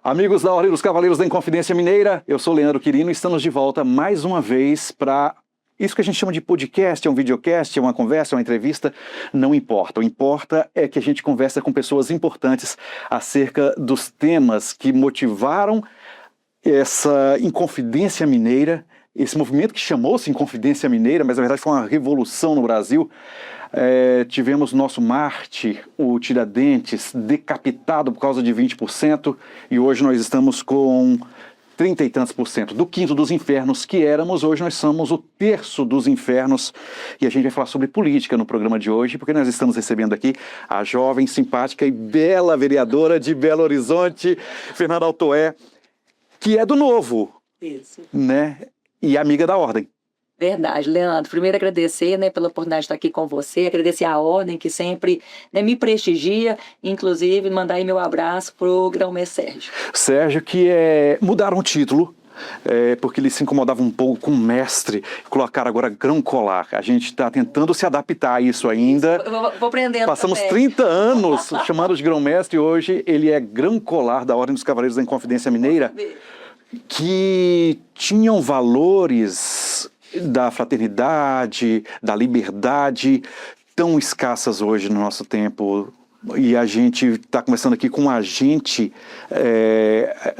Amigos da Ordem dos Cavaleiros da Inconfidência Mineira, eu sou Leandro Quirino e estamos de volta mais uma vez para isso que a gente chama de podcast, é um videocast, é uma conversa, é uma entrevista, não importa. O que importa é que a gente conversa com pessoas importantes acerca dos temas que motivaram essa Inconfidência Mineira, esse movimento que chamou-se Inconfidência Mineira, mas na verdade foi uma revolução no Brasil. Tivemos nosso mártir, o Tiradentes, decapitado por causa de 20%, e hoje nós estamos com 30 e tantos por cento. Do quinto dos infernos que éramos, hoje nós somos o terço dos infernos, e a gente vai falar sobre política no programa de hoje, porque nós estamos recebendo aqui a jovem, simpática e bela vereadora de Belo Horizonte, Fernanda Altoé, que é do Novo. Isso. Né? E amiga da Ordem. Verdade, Leandro. Primeiro agradecer, pela oportunidade de estar aqui com você, agradecer a Ordem que sempre me prestigia, inclusive mandar aí meu abraço pro grão-mestre Sérgio. Sérgio, que mudaram o título, porque ele se incomodava um pouco com o mestre, colocaram agora grão-colar. A gente está tentando se adaptar a isso ainda. Vou aprendendo. Passamos também. 30 anos chamando de grão-mestre e hoje ele é grão-colar da Ordem dos Cavaleiros da Inconfidência Mineira, que tinham valores da fraternidade, da liberdade, tão escassas hoje no nosso tempo. E a gente está conversando aqui com um agente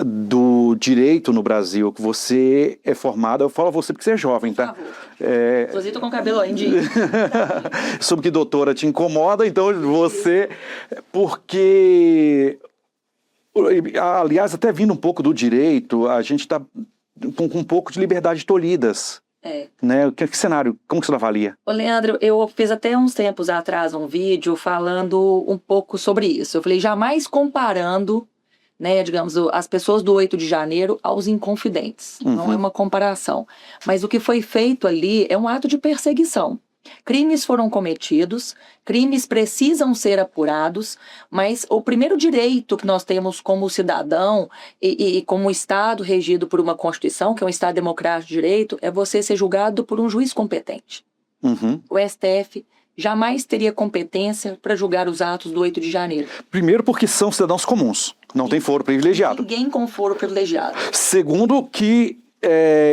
do direito no Brasil, que você é formado, eu falo a você porque você é jovem, tá? Inclusive estou com o cabelo ainda. Soube que doutora te incomoda, então você... Porque... Aliás, até vindo um pouco do direito, a gente está com um pouco de liberdade tolhidas. Né? Que cenário? Como que você avalia? Ô Leandro, eu fiz até uns tempos atrás um vídeo falando um pouco sobre isso. Eu falei, jamais comparando, digamos, as pessoas do 8 de janeiro aos inconfidentes. Uhum. Não é uma comparação. Mas o que foi feito ali é um ato de perseguição. Crimes foram cometidos, crimes precisam ser apurados, mas o primeiro direito que nós temos como cidadão e como Estado regido por uma Constituição, que é um Estado democrático de direito, é você ser julgado por um juiz competente. Uhum. O STF jamais teria competência para julgar os atos do 8 de janeiro. Primeiro porque são cidadãos comuns, não tem foro privilegiado. Ninguém com foro privilegiado. Segundo que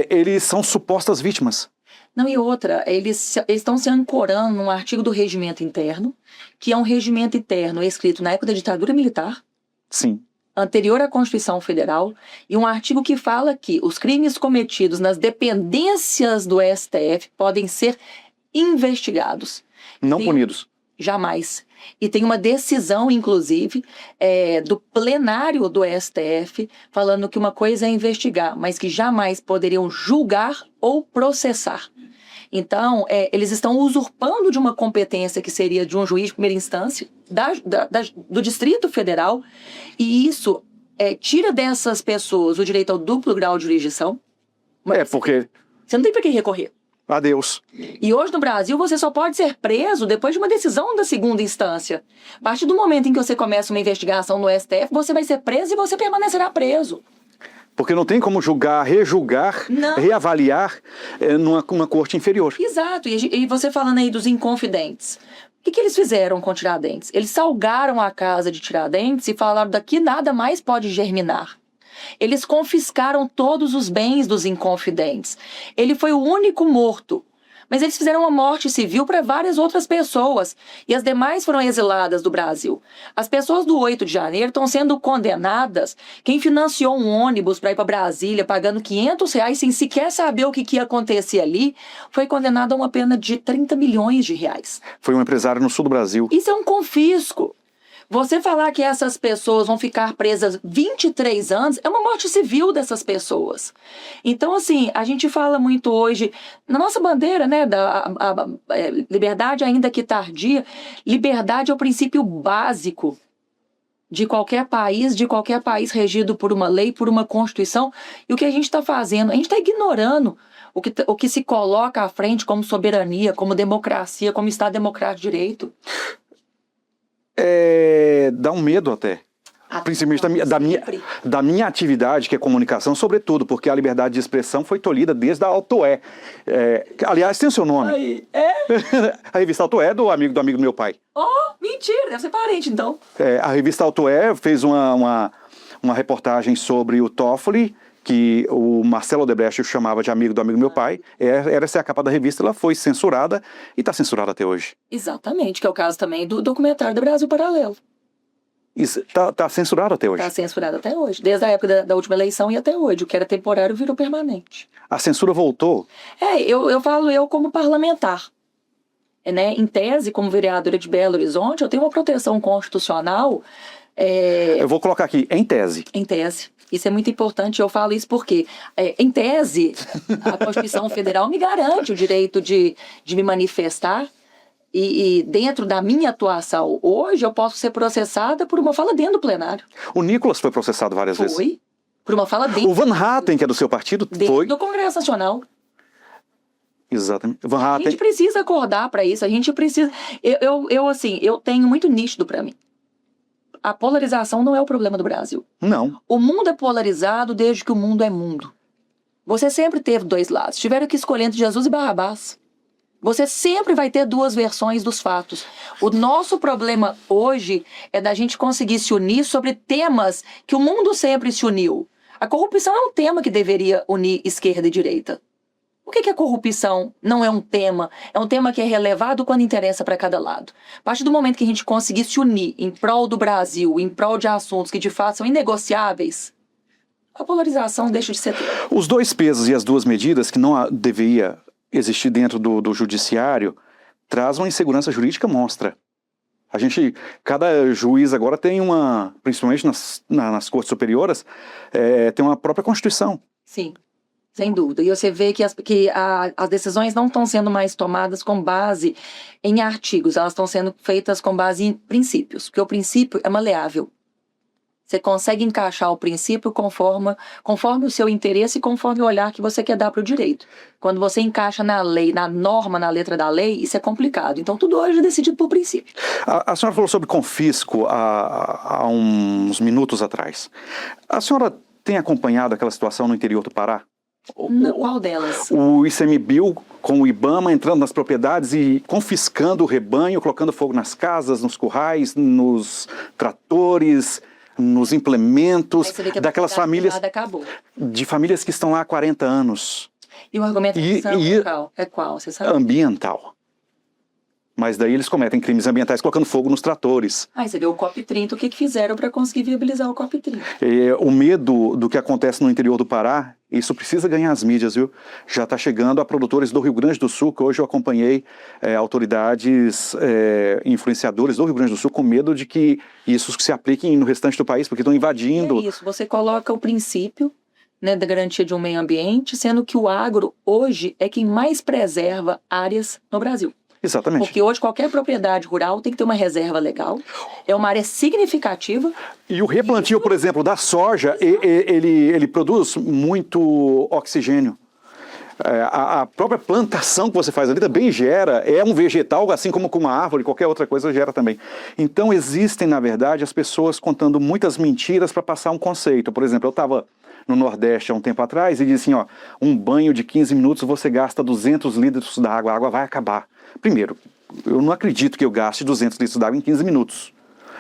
eles são supostas vítimas. Não, e outra, eles estão se ancorando num artigo do regimento interno, que é um regimento interno escrito na época da ditadura militar. Sim. Anterior à Constituição Federal, e um artigo que fala que os crimes cometidos nas dependências do STF podem ser investigados. Não punidos. Jamais. E tem uma decisão, inclusive, do plenário do STF, falando que uma coisa é investigar, mas que jamais poderiam julgar ou processar. Então, eles estão usurpando de uma competência que seria de um juiz de primeira instância, do Distrito Federal, e isso tira dessas pessoas o direito ao duplo grau de jurisdição. Porque... Você não tem para que recorrer. Adeus. E hoje no Brasil você só pode ser preso depois de uma decisão da segunda instância. A partir do momento em que você começa uma investigação no STF, você vai ser preso e você permanecerá preso. Porque não tem como julgar, rejulgar, reavaliar numa corte inferior. Exato. E você falando aí dos inconfidentes. O que eles fizeram com Tiradentes? Eles salgaram a casa de Tiradentes e falaram: daqui nada mais pode germinar. Eles confiscaram todos os bens dos inconfidentes. Ele foi o único morto. Mas eles fizeram uma morte civil para várias outras pessoas. E as demais foram exiladas do Brasil. As pessoas do 8 de janeiro estão sendo condenadas. Quem financiou um ônibus para ir para Brasília pagando R$500 sem sequer saber o que ia acontecer ali, foi condenado a uma pena de 30 milhões de reais. Foi um empresário no sul do Brasil. Isso é um confisco. Você falar que essas pessoas vão ficar presas 23 anos é uma morte civil dessas pessoas. Então, assim, a gente fala muito hoje, na nossa bandeira, da liberdade ainda que tardia, liberdade é o princípio básico de qualquer país regido por uma lei, por uma Constituição. E o que a gente está fazendo? A gente está ignorando o que se coloca à frente como soberania, como democracia, como Estado democrático de direito. Dá um medo até. Principalmente da minha atividade, que é comunicação, sobretudo, porque a liberdade de expressão foi tolhida desde a Altoé. Aliás, tem o seu nome. A revista Altoé é do amigo do meu pai. Oh, mentira, deve ser parente, então. A revista Altoé fez uma uma reportagem sobre o Toffoli, que o Marcelo Odebrecht chamava de amigo do amigo do meu pai. Essa é a capa da revista, ela foi censurada e está censurada até hoje. Exatamente, que é o caso também do documentário do Brasil Paralelo. Está censurado até hoje. Está censurado até hoje, desde a época da última eleição e até hoje. O que era temporário virou permanente. A censura voltou? Eu falo como parlamentar. Né? Em tese, como vereadora de Belo Horizonte, eu tenho uma proteção constitucional. Eu vou colocar aqui, em tese. Em tese. Isso é muito importante, eu falo isso porque, em tese, a Constituição Federal me garante o direito de me manifestar e dentro da minha atuação hoje eu posso ser processada por uma fala dentro do plenário. O Nicolas foi processado várias vezes. Foi, por uma fala dentro. O Van Hatten, que é do seu partido, foi. Do Congresso Nacional. Exatamente. Van Hatten. A gente precisa acordar para isso, a gente precisa... Eu tenho muito nítido para mim. A polarização não é o problema do Brasil. Não. O mundo é polarizado desde que o mundo é mundo. Você sempre teve dois lados. Tiveram que escolher entre Jesus e Barrabás. Você sempre vai ter duas versões dos fatos. O nosso problema hoje é da gente conseguir se unir sobre temas que o mundo sempre se uniu. A corrupção é um tema que deveria unir esquerda e direita. Por que a corrupção não é um tema? É um tema que é relevado quando interessa para cada lado. A partir do momento que a gente conseguir se unir em prol do Brasil, em prol de assuntos que de fato são inegociáveis, a polarização deixa de ser tema. Os dois pesos e as duas medidas que não deveria existir dentro do judiciário traz uma insegurança jurídica monstra. Cada juiz agora tem principalmente nas cortes superiores, tem uma própria Constituição. Sim. Sem dúvida. E você vê que as decisões não estão sendo mais tomadas com base em artigos, elas estão sendo feitas com base em princípios, porque o princípio é maleável. Você consegue encaixar o princípio conforme o seu interesse e conforme o olhar que você quer dar para o direito. Quando você encaixa na lei, na norma, na letra da lei, isso é complicado. Então tudo hoje é decidido por princípio. A senhora falou sobre confisco há uns minutos atrás. A senhora tem acompanhado aquela situação no interior do Pará? Qual delas? O ICMBio com o IBAMA entrando nas propriedades e confiscando o rebanho, colocando fogo nas casas, nos currais, nos tratores, nos implementos daquelas famílias, de famílias que estão lá há 40 anos. E o argumento é qual? Você sabe? Ambiental. Mas daí eles cometem crimes ambientais colocando fogo nos tratores. Aí você vê o COP30, o que fizeram para conseguir viabilizar o COP30? O medo do que acontece no interior do Pará, isso precisa ganhar as mídias, viu? Já está chegando a produtores do Rio Grande do Sul, que hoje eu acompanhei autoridades, influenciadores do Rio Grande do Sul com medo de que isso se aplique no restante do país, porque estão invadindo. É isso, você coloca o princípio, né, da garantia de um meio ambiente, sendo que o agro hoje é quem mais preserva áreas no Brasil. Exatamente. Porque hoje qualquer propriedade rural tem que ter uma reserva legal, é uma área significativa. E o replantio, por exemplo, da soja, ele produz muito oxigênio. A própria plantação que você faz ali também gera, é um vegetal, assim como com uma árvore, qualquer outra coisa gera também. Então existem, na verdade, as pessoas contando muitas mentiras para passar um conceito. Por exemplo, eu estava no Nordeste há um tempo atrás e disse assim, um banho de 15 minutos você gasta 200 litros d'água, a água vai acabar. Primeiro, eu não acredito que eu gaste 200 litros d'água em 15 minutos.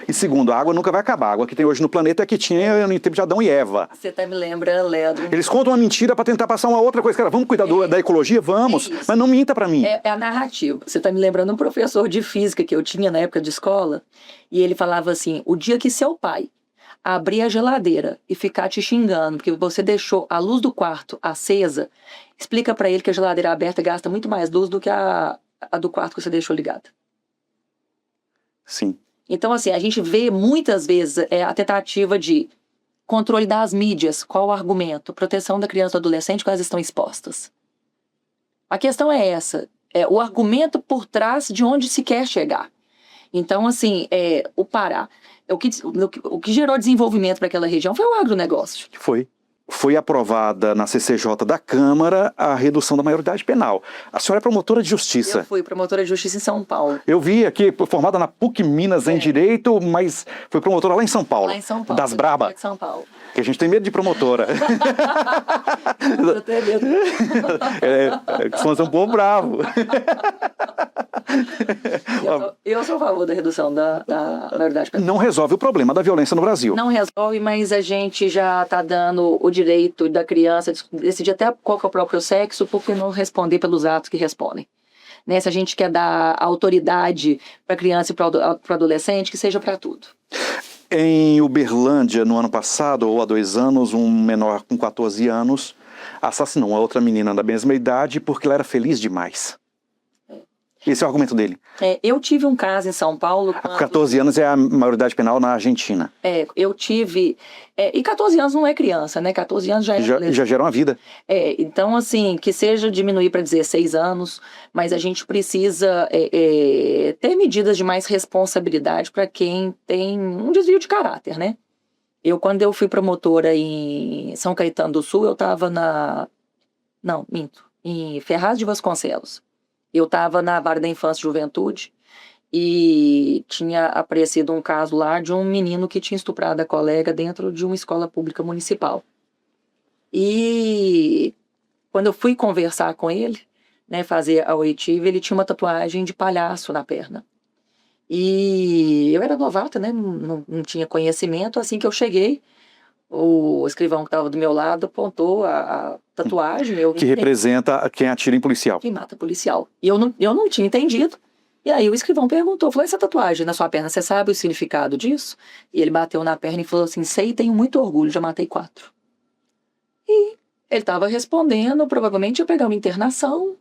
E segundo, a água nunca vai acabar. A água que tem hoje no planeta é a que tinha no tempo de Adão e Eva. Você até me lembra, Leandro. Eles contam uma mentira para tentar passar uma outra coisa. Cara, vamos cuidar da ecologia? Vamos. Mas não minta para mim. É a narrativa. Você está me lembrando um professor de física que eu tinha na época de escola. E ele falava assim, o dia que seu pai abrir a geladeira e ficar te xingando porque você deixou a luz do quarto acesa, explica para ele que a geladeira aberta gasta muito mais luz do que a do quarto que você deixou ligada. Sim. Então, assim, a gente vê muitas vezes a tentativa de controle das mídias. Qual o argumento? Proteção da criança e do adolescente quando elas estão expostas. A questão é essa. O argumento por trás de onde se quer chegar. Então, assim, o Pará, o que gerou desenvolvimento para aquela região foi o agronegócio. Foi aprovada na CCJ da Câmara a redução da maioridade penal. A senhora é promotora de justiça. Eu fui promotora de justiça em São Paulo. Eu vi aqui, formada na PUC Minas em Direito, mas foi promotora lá em São Paulo. Lá em São Paulo. Das Braba. De São Paulo. Que a gente tem medo de promotora. Eu tenho medo. Costuma ser um povo bravo. Eu sou a favor da redução da maioridade penal. Não resolve o problema da violência no Brasil. Não resolve, mas a gente já está dando o direito da criança decidir até qual que é o próprio sexo, por que não responder pelos atos que respondem. Né? Se a gente quer dar autoridade para a criança e para o adolescente, que seja para tudo. Em Uberlândia, no ano passado, ou há 2 anos, um menor com 14 anos assassinou uma outra menina da mesma idade porque ela era feliz demais. Esse é o argumento dele. Eu tive um caso em São Paulo... Quando... 14 anos é a maioridade penal na Argentina. Eu tive... e 14 anos não é criança, né? 14 anos já gera uma vida. Então, assim, que seja diminuir para 16 anos, mas a gente precisa ter medidas de mais responsabilidade para quem tem um desvio de caráter, né? Quando eu fui promotora em São Caetano do Sul, eu estava em Ferraz de Vasconcelos. Eu estava na Vara da Infância e Juventude e tinha aparecido um caso lá de um menino que tinha estuprado a colega dentro de uma escola pública municipal. E quando eu fui conversar com ele, né, fazer a oitiva, ele tinha uma tatuagem de palhaço na perna. E eu era novata, né, não tinha conhecimento. Assim que eu cheguei, o escrivão que estava do meu lado apontou a tatuagem. Que representa quem atira em policial. Quem mata policial. E eu não tinha entendido. E aí o escrivão perguntou, falou, essa tatuagem na sua perna, você sabe o significado disso? E ele bateu na perna e falou assim, sei, tenho muito orgulho, já matei 4. E ele estava respondendo, provavelmente ia pegar uma internação,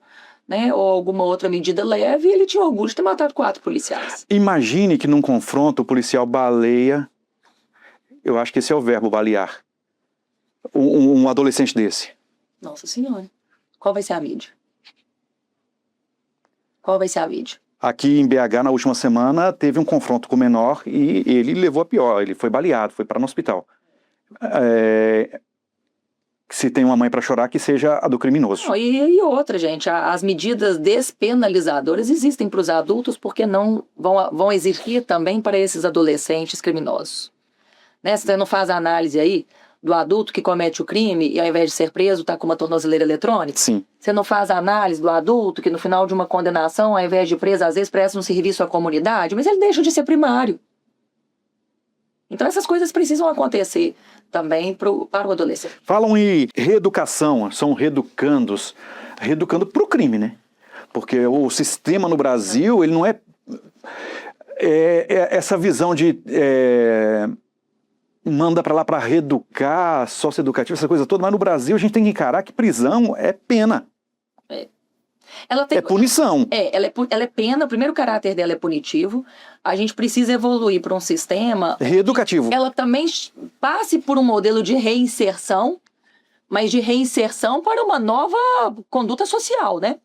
né, ou alguma outra medida leve, e ele tinha orgulho de ter matado 4 policiais. Imagine que num confronto o policial baleia, eu acho que esse é o verbo, balear, um adolescente desse. Nossa Senhora. Qual vai ser a mídia? Qual vai ser a mídia? Aqui em BH, na última semana, teve um confronto com o menor e ele levou a pior. Ele foi baleado, foi para no hospital. Se tem uma mãe para chorar, que seja a do criminoso. Não, e outra, gente, as medidas despenalizadoras existem para os adultos, porque não vão existir também para esses adolescentes criminosos. Né? Você não faz a análise aí do adulto que comete o crime e ao invés de ser preso está com uma tornozeleira eletrônica? Sim. Você não faz a análise do adulto que no final de uma condenação, ao invés de preso, às vezes presta um serviço à comunidade, mas ele deixa de ser primário. Então essas coisas precisam acontecer também para o adolescente. Falam em reeducação, são reeducando para o crime, né? Porque o sistema no Brasil, ele não é essa visão de... manda para lá para reeducar, socioeducativo, essa coisa toda, mas no Brasil a gente tem que encarar que prisão é pena. É punição. Ela é pena, o primeiro caráter dela é punitivo. A gente precisa evoluir para um sistema... reeducativo. Ela também passe por um modelo de reinserção, mas de reinserção para uma nova conduta social, né?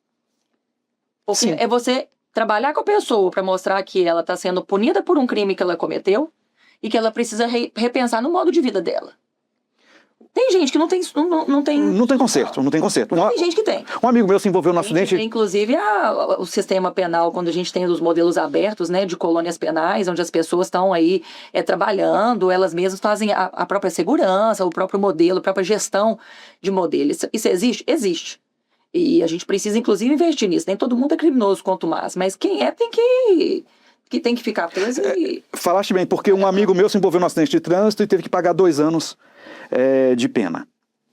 Porque é você trabalhar com a pessoa para mostrar que ela está sendo punida por um crime que ela cometeu, e que ela precisa repensar no modo de vida dela. Tem gente que não tem conserto, não tem conserto. Tem gente que tem. Um amigo meu se envolveu no acidente... Inclusive, o sistema penal, quando a gente tem os modelos abertos, né, de colônias penais, onde as pessoas estão aí trabalhando, elas mesmas fazem a própria segurança, o próprio modelo, a própria gestão de modelo. Isso existe? Existe. E a gente precisa, inclusive, investir nisso. Nem todo mundo é criminoso quanto mais, mas quem tem que ficar preso e... Falaste bem, porque um amigo meu se envolveu no acidente de trânsito e teve que pagar 2 anos de pena.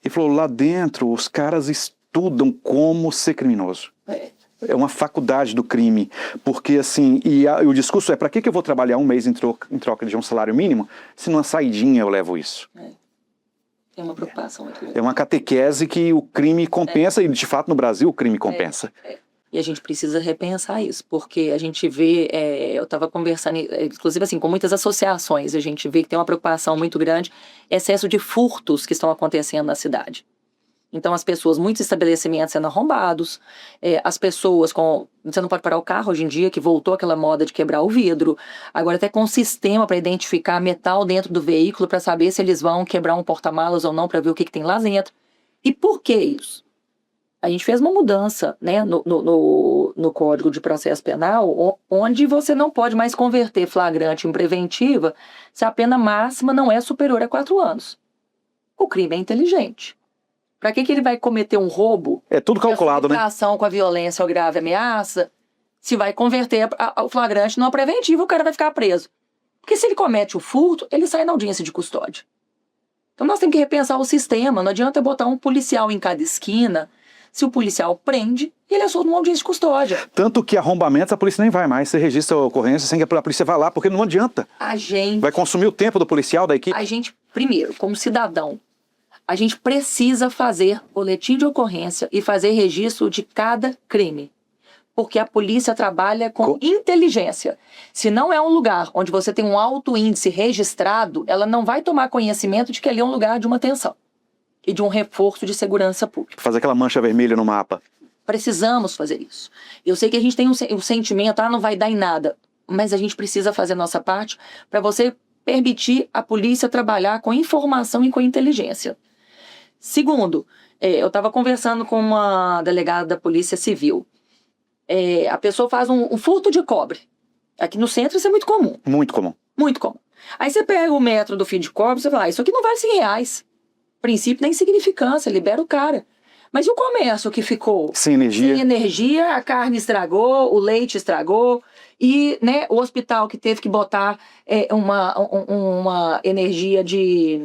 Ele falou, lá dentro os caras estudam como ser criminoso. É uma faculdade do crime. Porque assim, o discurso é, para que eu vou trabalhar 1 mês em troca de um salário mínimo, se numa saidinha eu levo isso? É uma preocupação muito grande. É uma catequese que o crime compensa, e de fato no Brasil o crime compensa. E a gente precisa repensar isso, porque a gente vê, eu estava conversando, inclusive assim, com muitas associações, a gente vê que tem uma preocupação muito grande, excesso de furtos que estão acontecendo na cidade. Então as pessoas, muitos estabelecimentos sendo arrombados, as pessoas você não pode parar o carro hoje em dia, que voltou aquela moda de quebrar o vidro, agora até com um sistema para identificar metal dentro do veículo, para saber se eles vão quebrar um porta-malas ou não, para ver o que tem lá dentro. E por que isso? A gente fez uma mudança, né, no Código de Processo Penal, onde você não pode mais converter flagrante em preventiva se a pena máxima não é superior a 4 anos. O crime é inteligente. Para que ele vai cometer um roubo? É tudo calculado, né? Ação com a violência ou grave ameaça, se vai converter o flagrante numa preventiva, o cara vai ficar preso. Porque se ele comete o furto, ele sai na audiência de custódia. Então nós temos que repensar o sistema. Não adianta botar um policial em cada esquina. Se o policial prende, ele é solto numa audiência de custódia. Tanto que arrombamentos a polícia nem vai mais. Você registra a ocorrência sem que a polícia vá lá, porque não adianta. Vai consumir o tempo do policial, da equipe. A gente, primeiro, como cidadão, a gente precisa fazer boletim de ocorrência e fazer registro de cada crime. Porque a polícia trabalha com inteligência. Se não é um lugar onde você tem um alto índice registrado, ela não vai tomar conhecimento de que ali é um lugar de uma atenção e de um reforço de segurança pública. Fazer aquela mancha vermelha no mapa. Precisamos fazer isso. Eu sei que a gente tem um sentimento, não vai dar em nada, mas a gente precisa fazer a nossa parte para você permitir a polícia trabalhar com informação e com inteligência. Segundo, eu estava conversando com uma delegada da Polícia Civil. A pessoa faz um furto de cobre. Aqui no centro isso é muito comum. Muito comum. Muito comum. Aí você pega o metro do fio de cobre e você fala, isso aqui não vale R$100. Princípio da insignificância, libera o cara. Mas e o comércio que ficou? Sem energia. Sem energia, a carne estragou, o leite estragou. E né, o hospital que teve que botar uma energia de...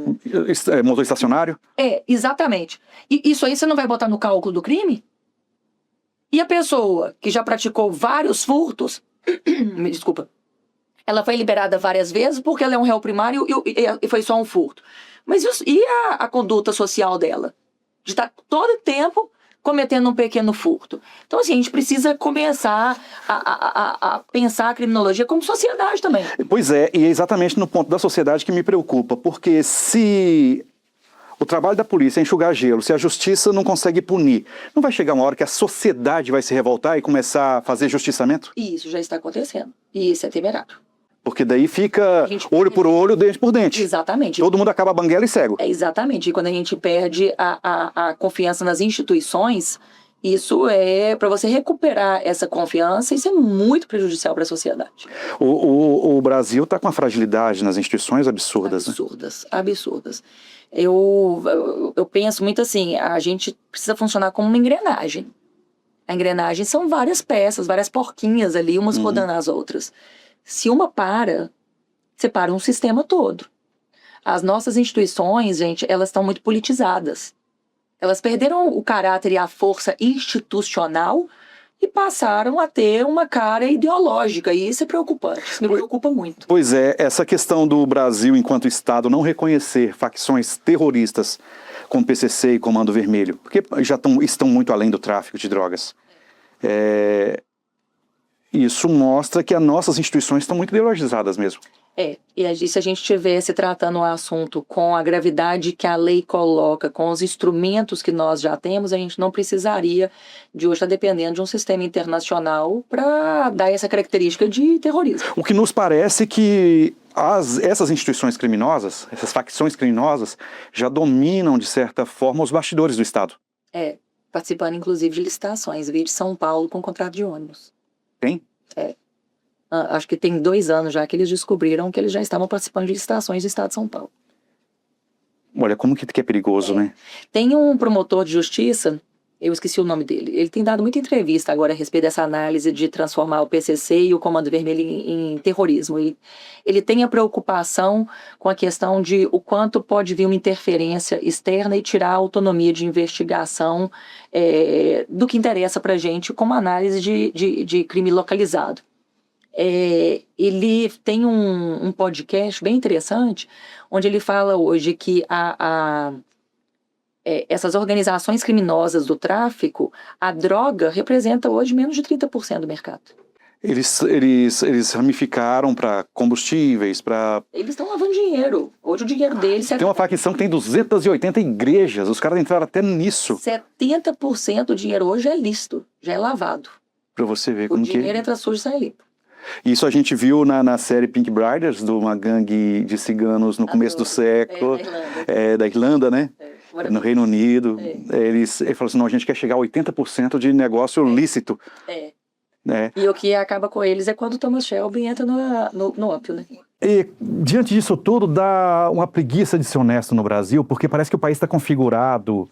Motor estacionário? Exatamente. E isso aí você não vai botar no cálculo do crime? E a pessoa que já praticou vários furtos, me desculpa, ela foi liberada várias vezes porque ela é um réu primário e foi só um furto. Mas e a conduta social dela? De estar todo tempo cometendo um pequeno furto. Então, assim, a gente precisa começar a pensar a criminologia como sociedade também. Pois é, e é exatamente no ponto da sociedade que me preocupa, porque se o trabalho da polícia é enxugar gelo, se a justiça não consegue punir, não vai chegar uma hora que a sociedade vai se revoltar e começar a fazer justiçamento? E isso já está acontecendo. E isso é temerário. Porque daí fica olho por olho, dente por dente. Exatamente. Todo mundo acaba banguela e cego. Exatamente. E quando a gente perde a confiança nas instituições, isso para você recuperar essa confiança, isso é muito prejudicial para a sociedade. O Brasil está com uma fragilidade nas instituições absurdas. Absurdas. Eu penso muito assim, a gente precisa funcionar como uma engrenagem. A engrenagem são várias peças, várias porquinhas ali, umas rodando as outras. Se uma você para um sistema todo. As nossas instituições, gente, elas estão muito politizadas. Elas perderam o caráter e a força institucional e passaram a ter uma cara ideológica. E isso é preocupante, isso me preocupa muito. Pois é, essa questão do Brasil, enquanto Estado, não reconhecer facções terroristas como PCC e Comando Vermelho, porque já estão muito além do tráfico de drogas. Isso mostra que as nossas instituições estão muito ideologizadas mesmo. E se a gente estivesse tratando o assunto com a gravidade que a lei coloca, com os instrumentos que nós já temos, a gente não precisaria de hoje estar dependendo de um sistema internacional para dar essa característica de terrorismo. O que nos parece que essas instituições criminosas, essas facções criminosas, já dominam, de certa forma, os bastidores do Estado. Participando inclusive de licitações, vi de São Paulo com contrato de ônibus. Tem? Acho que tem 2 anos já que eles descobriram que eles já estavam participando de licitações do Estado de São Paulo. Olha, como que é perigoso, né? Tem um promotor de justiça, eu esqueci o nome dele, ele tem dado muita entrevista agora a respeito dessa análise de transformar o PCC e o Comando Vermelho em terrorismo. Ele tem a preocupação com a questão de o quanto pode vir uma interferência externa e tirar a autonomia de investigação do que interessa pra gente como análise de crime localizado. Ele tem um podcast bem interessante, onde ele fala hoje que essas organizações criminosas do tráfico, a droga representa hoje menos de 30% do mercado. Eles ramificaram para combustíveis, para... Eles estão lavando dinheiro. Hoje o dinheiro deles... Tem uma facção que tem 280 igrejas, os caras entraram até nisso. 70% do dinheiro hoje é lícito, já é lavado. Para você ver como que... O dinheiro entra sujo e sai limpo. Isso a gente viu na série Pink Blinders, de uma gangue de ciganos no começo do século. Da Irlanda, né? No Reino Unido. Ele falou assim, não, a gente quer chegar a 80% de negócio lícito. E o que acaba com eles é quando o Thomas Shelby entra no ópio, né? E diante disso tudo, dá uma preguiça de ser honesto no Brasil, porque parece que o país está configurado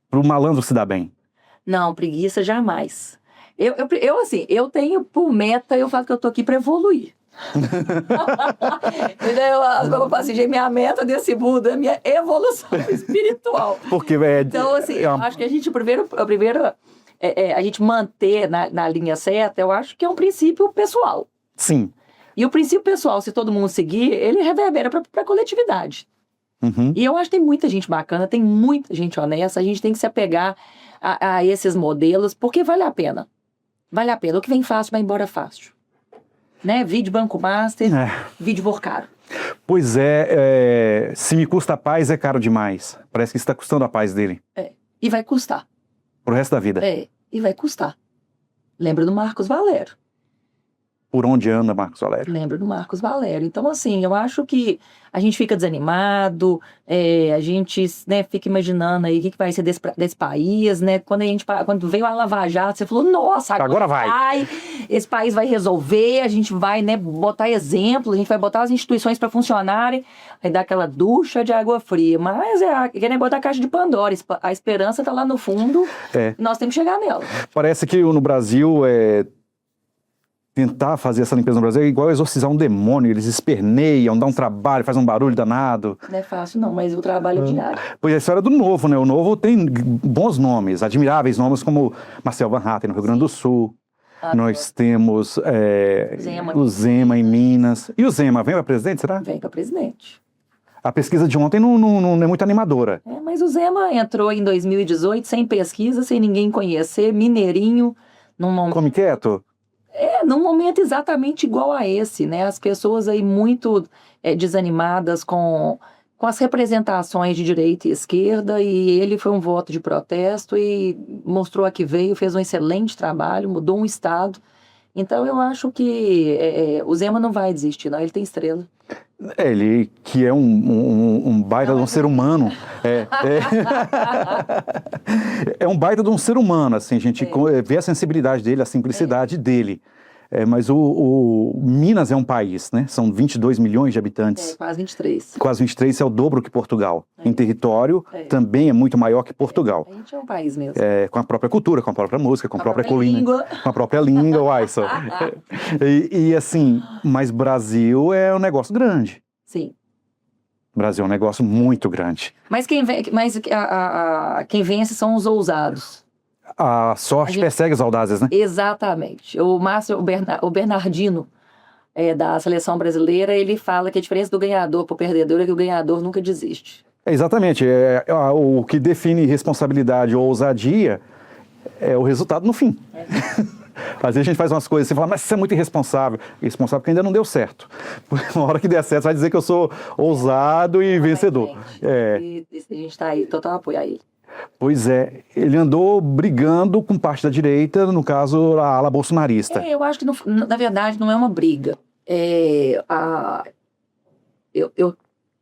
para o malandro se dar bem. Não, preguiça jamais. Assim, eu tenho por meta, eu falo que eu tô aqui para evoluir. Eu falo assim, gente, minha meta desse mundo é minha evolução espiritual. Porque Então, assim, eu acho que a gente, primeiro a gente manter na linha certa, eu acho que é um princípio pessoal. Sim. E o princípio pessoal, se todo mundo seguir, ele reverbera para a coletividade. Uhum. E eu acho que tem muita gente bacana, tem muita gente honesta, a gente tem que se apegar a esses modelos, porque vale a pena. Vale a pena. O que vem fácil vai embora fácil. Né? Vídeo Banco Master, vídeo Vorcaro. Pois se me custa a paz, é caro demais. Parece que está custando a paz dele. E vai custar. Pro resto da vida. E vai custar. Lembra do Marcos Valério. Por onde anda Marcos Valério? Lembra do Marcos Valério. Então, assim, eu acho que a gente fica desanimado, a gente, né, fica imaginando aí o que vai ser desse país, né? Quando veio a Lava Jato, você falou, nossa, agora vai. Esse país vai resolver, a gente vai, né, botar exemplo, a gente vai botar as instituições para funcionarem, aí dá aquela ducha de água fria. Mas quer botar a caixa de Pandora, a esperança tá lá no fundo, nós temos que chegar nela. Parece que no Brasil tentar fazer essa limpeza no Brasil é igual exorcizar um demônio. Eles esperneiam, dá um trabalho, faz um barulho danado. Não é fácil não, mas o trabalho é diário. Pois a história do Novo, né? O Novo tem bons nomes, admiráveis nomes, como Marcel Van Hatten, no Rio Grande do Sul. Nós temos o Zema em Minas. E o Zema vem para presidente, será? Vem para presidente. A pesquisa de ontem não é muito animadora. Mas o Zema entrou em 2018 sem pesquisa, sem ninguém conhecer, mineirinho. Come quieto? Num momento exatamente igual a esse, né? As pessoas aí muito desanimadas com as representações de direita e esquerda, e ele foi um voto de protesto e mostrou a que veio, fez um excelente trabalho, mudou um estado. Então eu acho que o Zema não vai desistir, não, ele tem estrela. Ele que é um baita de um ser humano. É um baita de um ser humano, assim, a gente vê a sensibilidade dele, a simplicidade dele. Mas o Minas é um país, né? São 22 milhões de habitantes. Quase 23. Quase 23, é o dobro que Portugal. Em território, também é muito maior que Portugal. A gente é um país mesmo. Com a própria cultura, com a própria música, com a própria colina. Língua. Com a própria língua, uai, só. E assim, mas Brasil é um negócio grande. Sim. Brasil é um negócio muito grande. Mas quem vence são os ousados. A sorte persegue os audazes, né? Exatamente. O Bernardino, da seleção brasileira, ele fala que a diferença do ganhador para o perdedor é que o ganhador nunca desiste. Exatamente. O que define responsabilidade ou ousadia é o resultado no fim. Às vezes a gente faz umas coisas e você fala, mas isso é muito irresponsável. Irresponsável porque ainda não deu certo. Na hora que der certo, você vai dizer que eu sou ousado e vencedor. E a gente está aí, total apoio a ele. Pois ele andou brigando com parte da direita, no caso, a ala bolsonarista. Eu acho que, na verdade, não é uma briga.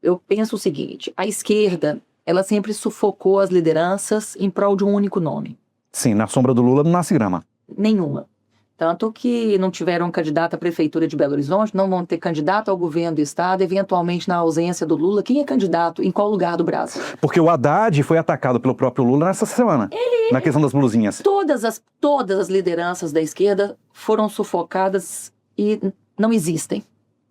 Eu penso o seguinte, a esquerda, ela sempre sufocou as lideranças em prol de um único nome. Sim, na sombra do Lula não nasce grama. Nenhuma. Tanto que não tiveram candidato à prefeitura de Belo Horizonte, não vão ter candidato ao governo do estado, eventualmente na ausência do Lula. Quem é candidato? Em qual lugar do Brasil? Porque o Haddad foi atacado pelo próprio Lula nessa semana, na questão das blusinhas. Todas as lideranças da esquerda foram sufocadas e não existem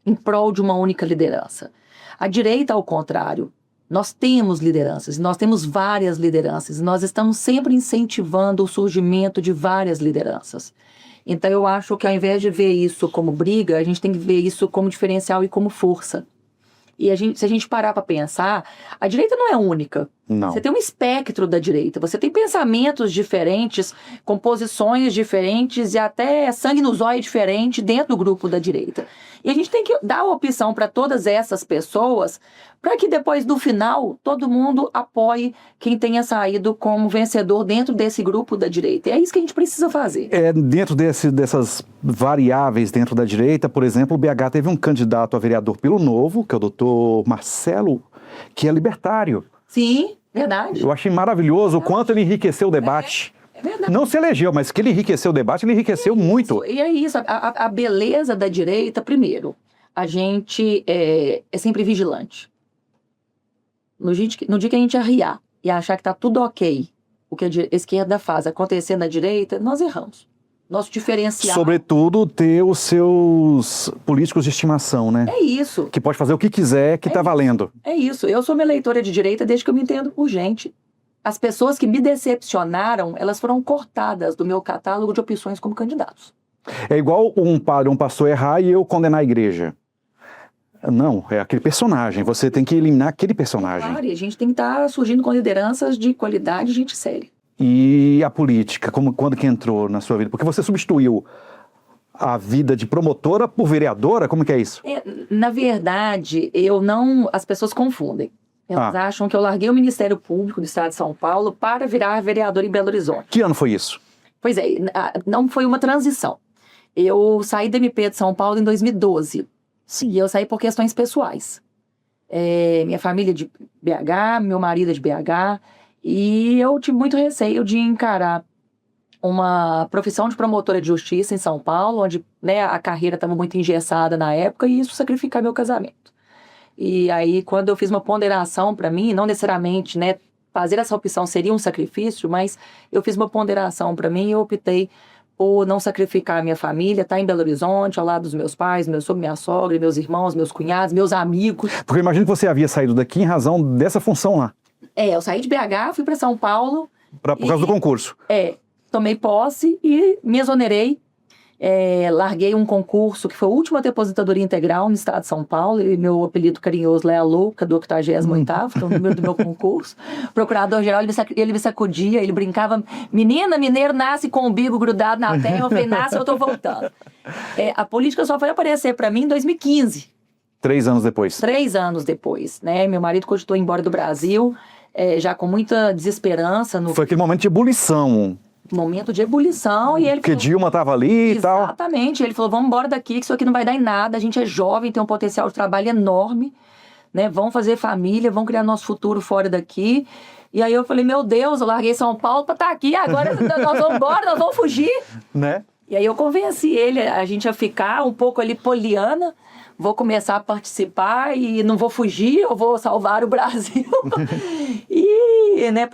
em prol de uma única liderança. A direita, ao contrário, nós temos lideranças, nós temos várias lideranças, nós estamos sempre incentivando o surgimento de várias lideranças. Então eu acho que ao invés de ver isso como briga, a gente tem que ver isso como diferencial e como força. E se a gente parar para pensar, a direita não é única. Não. Você tem um espectro da direita, você tem pensamentos diferentes, composições diferentes e até sangue no zóio diferente dentro do grupo da direita. E a gente tem que dar a opção para todas essas pessoas, para que depois, no final, todo mundo apoie quem tenha saído como vencedor dentro desse grupo da direita. E é isso que a gente precisa fazer. Dentro dessas variáveis dentro da direita, por exemplo, o BH teve um candidato a vereador pelo Novo, que é o doutor Marcelo, que é libertário. Sim, verdade. Eu achei maravilhoso o quanto ele enriqueceu o debate. É verdade. Não se elegeu, mas que ele enriqueceu o debate, ele enriqueceu muito. E é isso, a beleza da direita, primeiro, a gente é sempre vigilante. No dia que a gente arriar e achar que está tudo ok, o que a esquerda faz acontecer na direita, nós erramos. nosso diferencial. Sobretudo ter os seus políticos de estimação, né? É isso. Que pode fazer o que quiser, que tá valendo. É isso. Eu sou uma eleitora de direita desde que eu me entendo por gente. As pessoas que me decepcionaram, elas foram cortadas do meu catálogo de opções como candidatos. É igual um padre, um pastor errar e eu condenar a igreja. Não, é aquele personagem. Você tem que eliminar aquele personagem. Claro, e a gente tem que estar surgindo com lideranças de qualidade e gente séria. E a política, quando que entrou na sua vida? Porque você substituiu a vida de promotora por vereadora? Como que é isso? Na verdade, as pessoas confundem. Elas acham que eu larguei o Ministério Público do Estado de São Paulo para virar vereadora em Belo Horizonte. Que ano foi isso? Pois é, não foi uma transição. Eu saí da MP de São Paulo em 2012. Sim. E eu saí por questões pessoais. Minha família é de BH, meu marido é de BH, e eu tive muito receio de encarar uma profissão de promotora de justiça em São Paulo, onde, né, a carreira estava muito engessada na época, e isso sacrificar meu casamento. E aí, quando eu fiz uma ponderação para mim, não necessariamente, né, fazer essa opção seria um sacrifício, mas eu fiz uma ponderação para mim e eu optei por não sacrificar a minha família, estar em Belo Horizonte, ao lado dos meus pais, minha sogra, meus irmãos, meus cunhados, meus amigos. Porque eu imagino que você havia saído daqui em razão dessa função lá. Eu saí de BH, fui para São Paulo. Por causa do concurso. Tomei posse e me exonerei. Larguei um concurso que foi o último a ter aposentadoria integral no estado de São Paulo, e meu apelido carinhoso lá é a louca do 88º, que é o número do meu concurso. O procurador-geral, ele me sacudia, ele brincava: menina, mineiro nasce com o umbigo grudado na terra. Eu falei: nasce, eu tô voltando. A política só foi aparecer para mim em 2015. 3 anos depois. 3 anos depois, né? Meu marido cogitou ir embora do Brasil, já com muita desesperança. Foi aquele momento de ebulição. Momento de ebulição, e ele Porque Dilma estava ali e tal. Exatamente, ele falou: vamos embora daqui, que isso aqui não vai dar em nada, a gente é jovem, tem um potencial de trabalho enorme, né? Vamos fazer família, vamos criar nosso futuro fora daqui. E aí eu falei: meu Deus, eu larguei São Paulo para estar aqui, agora nós vamos embora, nós vamos fugir. Né? E aí eu convenci ele, a gente a ficar um pouco ali poliana, vou começar a participar e não vou fugir, eu vou salvar o Brasil. E, né,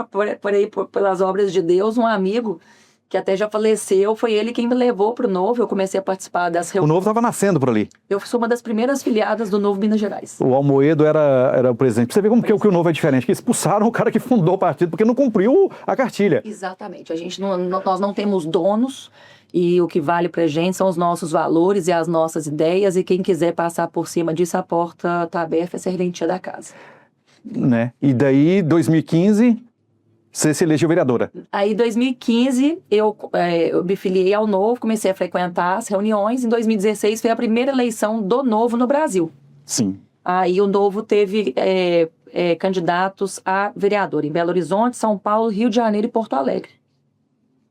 pelas obras de Deus, um amigo que até já faleceu, foi ele quem me levou para o Novo. Eu comecei a participar das reuniões. O Novo estava nascendo por ali. Eu sou uma das primeiras filiadas do Novo Minas Gerais. O Almoedo era o presidente. Pra você ver como que o Novo é diferente, que expulsaram o cara que fundou o partido porque não cumpriu a cartilha. Exatamente. Nós não temos donos, e o que vale pra gente são os nossos valores e as nossas ideias, e quem quiser passar por cima disso, a porta tá aberta, é serventia da casa. Né? E daí, 2015, você se elegeu vereadora. Aí, em 2015, eu me filiei ao Novo, comecei a frequentar as reuniões. Em 2016, foi a primeira eleição do Novo no Brasil. Sim. Aí o Novo teve candidatos a vereador em Belo Horizonte, São Paulo, Rio de Janeiro e Porto Alegre.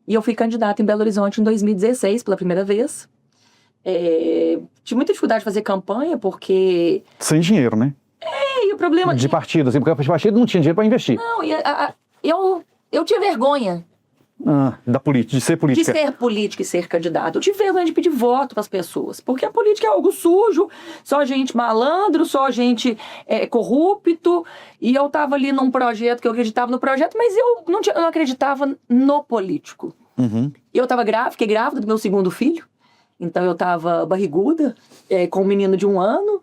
E eu fui candidata em Belo Horizonte em 2016, pela primeira vez. Tive muita dificuldade de fazer campanha, porque... Sem dinheiro, né? E o problema... De partido, assim, porque o partido não tinha dinheiro para investir. Não, eu tinha vergonha. De ser política. De ser política e ser candidato. Eu tive vergonha de pedir voto para as pessoas, porque a política é algo sujo, só gente malandro, só gente corrupto, e eu estava ali num projeto que eu acreditava no projeto, mas eu não acreditava no político. Uhum. Eu fiquei grávida do meu segundo filho, então eu estava barriguda, com um menino de 1 ano,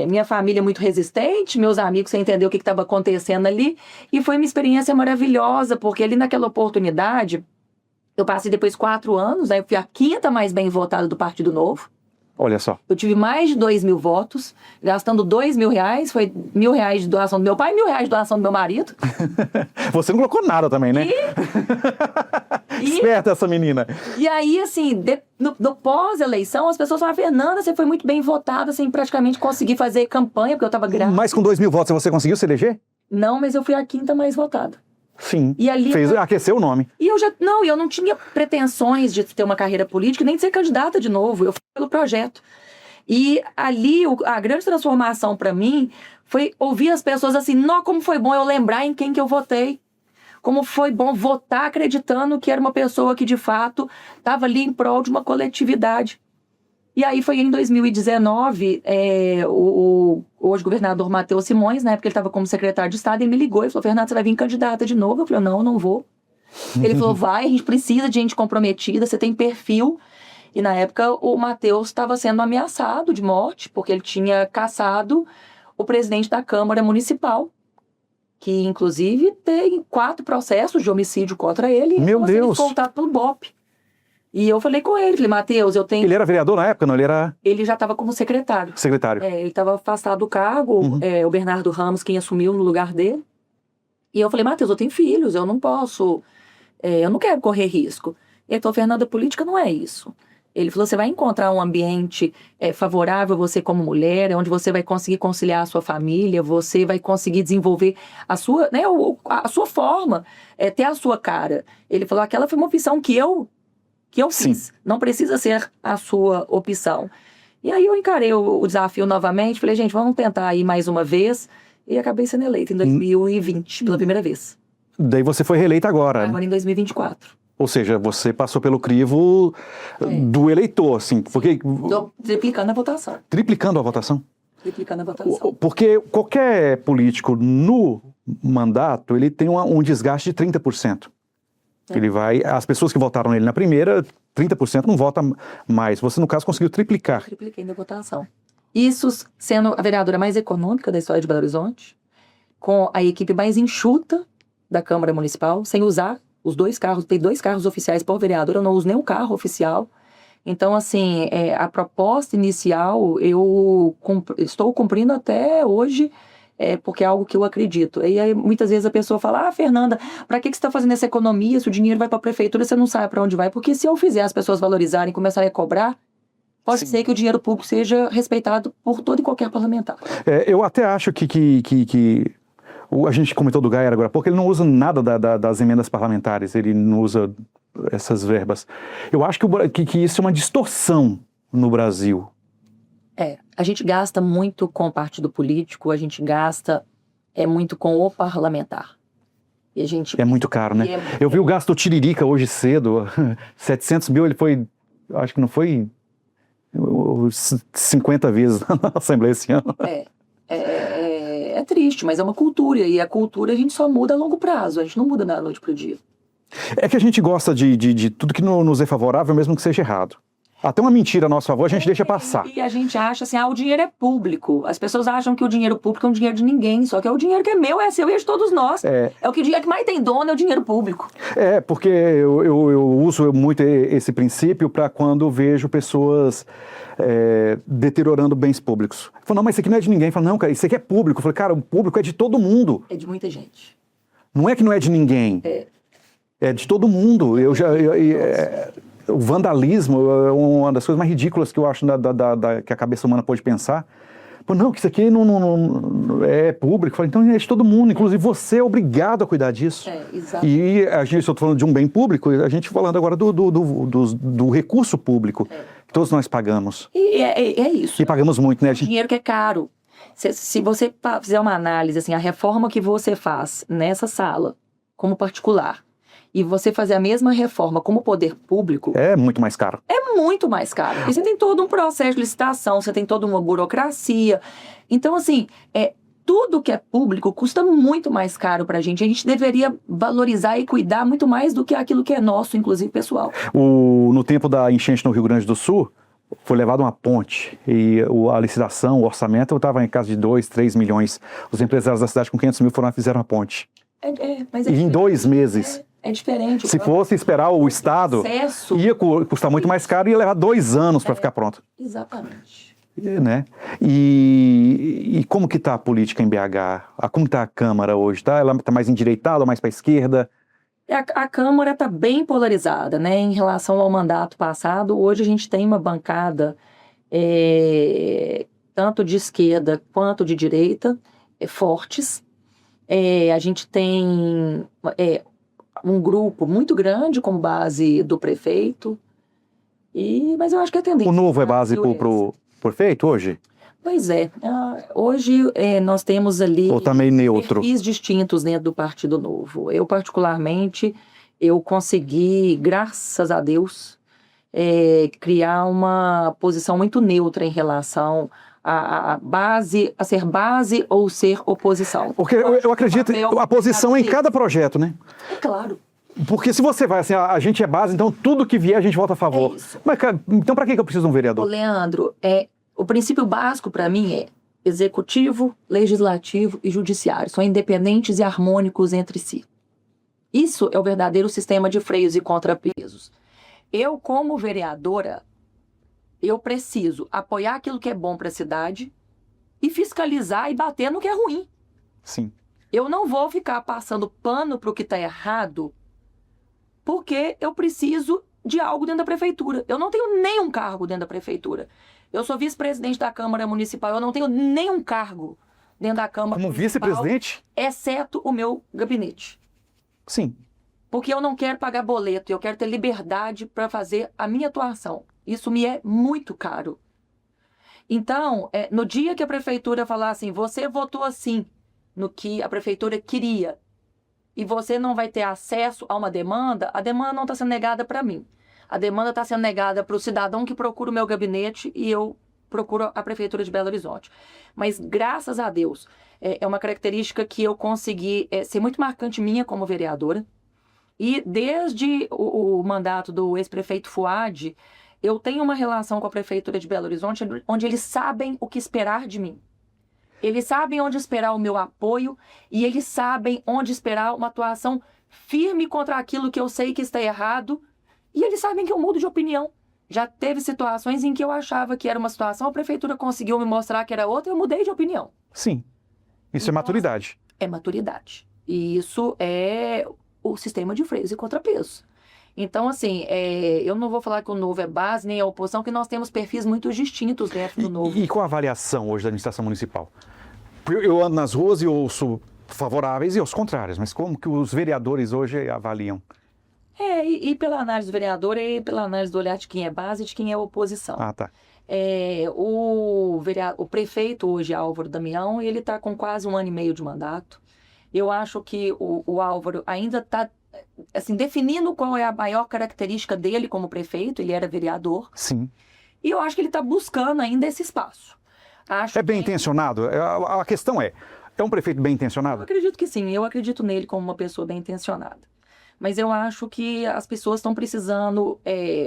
minha família muito resistente, meus amigos sem entender o que estava acontecendo ali, e foi uma experiência maravilhosa, porque ali naquela oportunidade, eu passei depois 4 anos, né, eu fui a 5ª mais bem votada do Partido Novo. Olha só. Eu tive mais de 2.000 votos, gastando R$2.000, foi R$1.000 de doação do meu pai e R$1.000 de doação do meu marido. Você não colocou nada também, né? Esperta essa menina. E aí, assim, no pós-eleição, as pessoas falaram: Fernanda, você foi muito bem votada, sem praticamente conseguir fazer campanha, porque eu estava grávida. Mas com 2.000 votos você conseguiu se eleger? Não, mas eu fui a 5ª mais votada. Sim. E ali aqueceu o nome. E eu não tinha pretensões de ter uma carreira política, nem de ser candidata de novo. Eu fui pelo projeto. E ali, a grande transformação para mim foi ouvir as pessoas assim: não, como foi bom eu lembrar em quem que eu votei. Como foi bom votar acreditando que era uma pessoa que, de fato, estava ali em prol de uma coletividade. E aí foi em 2019, o hoje governador Matheus Simões, na época ele estava como secretário de Estado, ele me ligou e falou: Fernanda, você vai vir candidata de novo? Eu falei: não vou. Ele falou, vai, a gente precisa de gente comprometida, você tem perfil. E na época o Matheus estava sendo ameaçado de morte, porque ele tinha caçado o presidente da Câmara Municipal, que inclusive tem 4 processos de homicídio contra ele. Meu Deus! Ele voltado pelo BOP. E eu falei com ele, falei, Matheus, eu tenho... Ele era vereador na época, não? Ele era Ele já estava como secretário. secretário. Ele estava afastado do cargo, o Bernardo Ramos, quem assumiu no lugar dele. E eu falei, Matheus, eu tenho filhos, eu não posso, eu não quero correr risco. Ele falou, Fernanda, política não é isso. Ele falou, você vai encontrar um ambiente favorável a você como mulher, onde você vai conseguir conciliar a sua família, você vai conseguir desenvolver a sua, né, a sua forma, ter a sua cara. Ele falou, aquela foi uma opção que eu fiz. Não precisa ser a sua opção. E aí eu encarei o desafio novamente, falei, gente, vamos tentar aí mais uma vez. E acabei sendo eleita em 2020, pela primeira vez. Daí você foi reeleita agora. Agora em 2024. Ou seja, você passou pelo crivo do eleitor, assim, porque... Triplicando a votação. Triplicando a votação? Triplicando a votação. Porque qualquer político no mandato, ele tem um desgaste de 30%. Ele vai... As pessoas que votaram nele na primeira, 30% não votam mais. Você, no caso, conseguiu triplicar. Tripliquei a votação. Isso sendo a vereadora mais econômica da história de Belo Horizonte, com a equipe mais enxuta da Câmara Municipal, sem usar os 2 carros, tem 2 carros oficiais por vereadora, eu não uso nem o carro oficial. Então, assim, a proposta inicial eu estou cumprindo até hoje, porque é algo que eu acredito. E aí, muitas vezes a pessoa fala, Fernanda, para que você está fazendo essa economia? Se o dinheiro vai para a prefeitura, você não sabe para onde vai. Porque se eu fizer as pessoas valorizarem e começarem a cobrar, pode ser que o dinheiro público seja respeitado por todo e qualquer parlamentar. Eu até acho que a gente comentou do Gayer agora há pouco, ele não usa nada das emendas parlamentares, ele não usa essas verbas. Eu acho que isso é uma distorção no Brasil. A gente gasta muito com o partido político, a gente gasta muito com o parlamentar. E a gente... É muito caro, né? Eu vi o gasto do Tiririca hoje cedo, 700 mil, ele foi, acho que não foi... 50 vezes na Assembleia esse ano. É triste, mas é uma cultura. E a cultura a gente só muda a longo prazo. A gente não muda da noite pro dia. É que a gente gosta de tudo que nos é favorável, mesmo que seja errado. Até uma mentira a nosso favor, a gente deixa passar. E a gente acha assim, o dinheiro é público. As pessoas acham que o dinheiro público é um dinheiro de ninguém. Só que é o dinheiro que é meu, é seu e é de todos nós. O dinheiro que mais tem dono é o dinheiro público. Porque eu uso muito esse princípio para quando vejo pessoas deteriorando bens públicos. Eu falo, não, mas isso aqui não é de ninguém. Eu falo, não, cara, isso aqui é público. Eu falei, cara, o público é de todo mundo. É de muita gente. Não é que não é de ninguém. É de todo mundo. O vandalismo é uma das coisas mais ridículas que eu acho que a cabeça humana pode pensar. Pô, não, que isso aqui não é público. Eu falei, então é de todo mundo, inclusive você é obrigado a cuidar disso. Exatamente. E eu estou falando de um bem público, a gente falando agora do recurso público, que todos nós pagamos. E é isso. E pagamos muito, né? Dinheiro que é caro. Se você fizer uma análise, assim, a reforma que você faz nessa sala, como particular, e você fazer a mesma reforma como poder público... É muito mais caro. É muito mais caro. Porque você tem todo um processo de licitação, você tem toda uma burocracia. Então, assim, tudo que é público custa muito mais caro pra gente. A gente deveria valorizar e cuidar muito mais do que aquilo que é nosso, inclusive pessoal. No tempo da enchente no Rio Grande do Sul, foi levada uma ponte e a licitação, o orçamento, estava em casa de 2, 3 milhões. Os empresários da cidade com 500 mil foram lá e fizeram a ponte. Mas e em 2 meses. É diferente. Se fosse esperar o Estado, ia custar muito mais caro e ia levar 2 anos para ficar pronto. Exatamente. Né? E como que está a política em BH? Como está a Câmara hoje? Ela está mais endireitada ou mais para a esquerda? A Câmara está bem polarizada, né? Em relação ao mandato passado, hoje a gente tem uma bancada tanto de esquerda quanto de direita, fortes. A gente tem um grupo muito grande como base do prefeito, mas eu acho que a tendência... O Novo é base para o prefeito hoje? Pois é. Hoje nós temos ali... Ou tá meio neutro? Perfis distintos dentro do Partido Novo. Eu, particularmente, eu consegui, graças a Deus, criar uma posição muito neutra em relação a ser base ou ser oposição. Porque eu acredito, a posição é em cada projeto, né? É claro. Porque se você vai assim, a gente é base, então tudo que vier a gente vota a favor. É isso. Mas, cara, então para que eu preciso de um Ô, vereador? Leandro, o princípio básico para mim é executivo, legislativo e judiciário. São independentes e harmônicos entre si. Isso é o verdadeiro sistema de freios e contrapesos. Eu, como vereadora, eu preciso apoiar aquilo que é bom para a cidade e fiscalizar e bater no que é ruim. Sim. Eu não vou ficar passando pano para o que está errado porque eu preciso de algo dentro da prefeitura. Eu não tenho nenhum cargo dentro da prefeitura. Eu sou vice-presidente da Câmara Municipal, eu não tenho nenhum cargo dentro da Câmara Como Municipal, vice-presidente? exceto o meu gabinete. Sim. Porque eu não quero pagar boleto, eu quero ter liberdade para fazer a minha atuação. Isso me é muito caro. Então, no dia que a prefeitura falar assim, você votou assim no que a prefeitura queria, e você não vai ter acesso a uma demanda, a demanda não está sendo negada para mim. A demanda está sendo negada para o cidadão que procura o meu gabinete e eu procuro a Prefeitura de Belo Horizonte. Mas, graças a Deus, é uma característica que eu consegui ser muito marcante minha como vereadora. E desde o mandato do ex-prefeito Fuad, eu tenho uma relação com a Prefeitura de Belo Horizonte onde eles sabem o que esperar de mim. Eles sabem onde esperar o meu apoio e eles sabem onde esperar uma atuação firme contra aquilo que eu sei que está errado. E eles sabem que eu mudo de opinião. Já teve situações em que eu achava que era uma situação, a prefeitura conseguiu me mostrar que era outra, eu mudei de opinião. Sim. Isso é Então, maturidade. É maturidade. E isso é o sistema de freios e contrapesos. Então, assim, eu não vou falar que o Novo é base, nem a oposição, porque nós temos perfis muito distintos dentro do Novo. E qual a avaliação hoje da administração municipal? Eu ando nas ruas e ouço favoráveis e os contrários, mas como que os vereadores hoje avaliam? E pela análise do vereador e pela análise do olhar de quem é base e de quem é oposição. Ah, tá. O prefeito hoje, Álvaro Damião, ele está com quase 1 ano e meio de mandato. Eu acho que o Álvaro ainda está assim, definindo qual é a maior característica dele como prefeito. Ele era vereador. Sim. E eu acho que ele está buscando ainda esse espaço. É bem intencionado? A questão é um prefeito bem intencionado? Eu acredito que sim. Eu acredito nele como uma pessoa bem intencionada. Mas eu acho que as pessoas estão precisando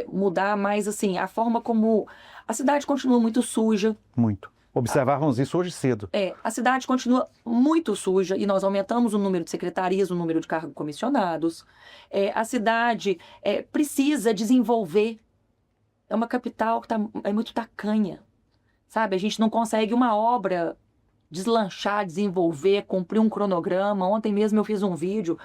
mudar mais assim, a forma como a cidade continua muito suja. Muito. Observávamos isso hoje cedo. A cidade continua muito suja e nós aumentamos o número de secretarias, o número de cargos comissionados. A cidade precisa desenvolver. É uma capital que é muito tacanha, sabe? A gente não consegue uma obra deslanchar, desenvolver, cumprir um cronograma. Ontem mesmo eu fiz um vídeo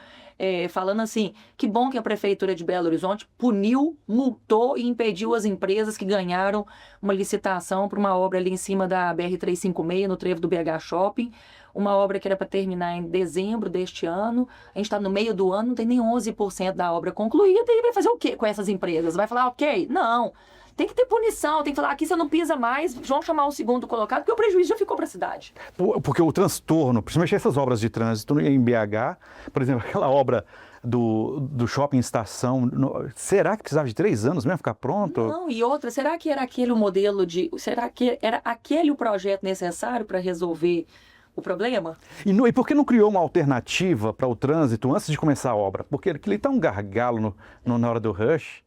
falando assim, que bom que a Prefeitura de Belo Horizonte puniu, multou e impediu as empresas que ganharam uma licitação para uma obra ali em cima da BR-356, no trevo do BH Shopping, uma obra que era para terminar em dezembro deste ano. A gente está no meio do ano, não tem nem 11% da obra concluída, e vai fazer o quê com essas empresas? Vai falar, ok? Não. Tem que ter punição, tem que falar, aqui você não pisa mais, vão chamar o segundo colocado, porque o prejuízo já ficou para a cidade. Porque o transtorno, principalmente essas obras de trânsito em BH, por exemplo, aquela obra do shopping estação, será que precisava de 3 anos mesmo ficar pronto? Não, e outra, será que era aquele o modelo será que era aquele o projeto necessário para resolver o problema? E por que não criou uma alternativa para o trânsito antes de começar a obra? Porque aquilo está um gargalo na hora do rush.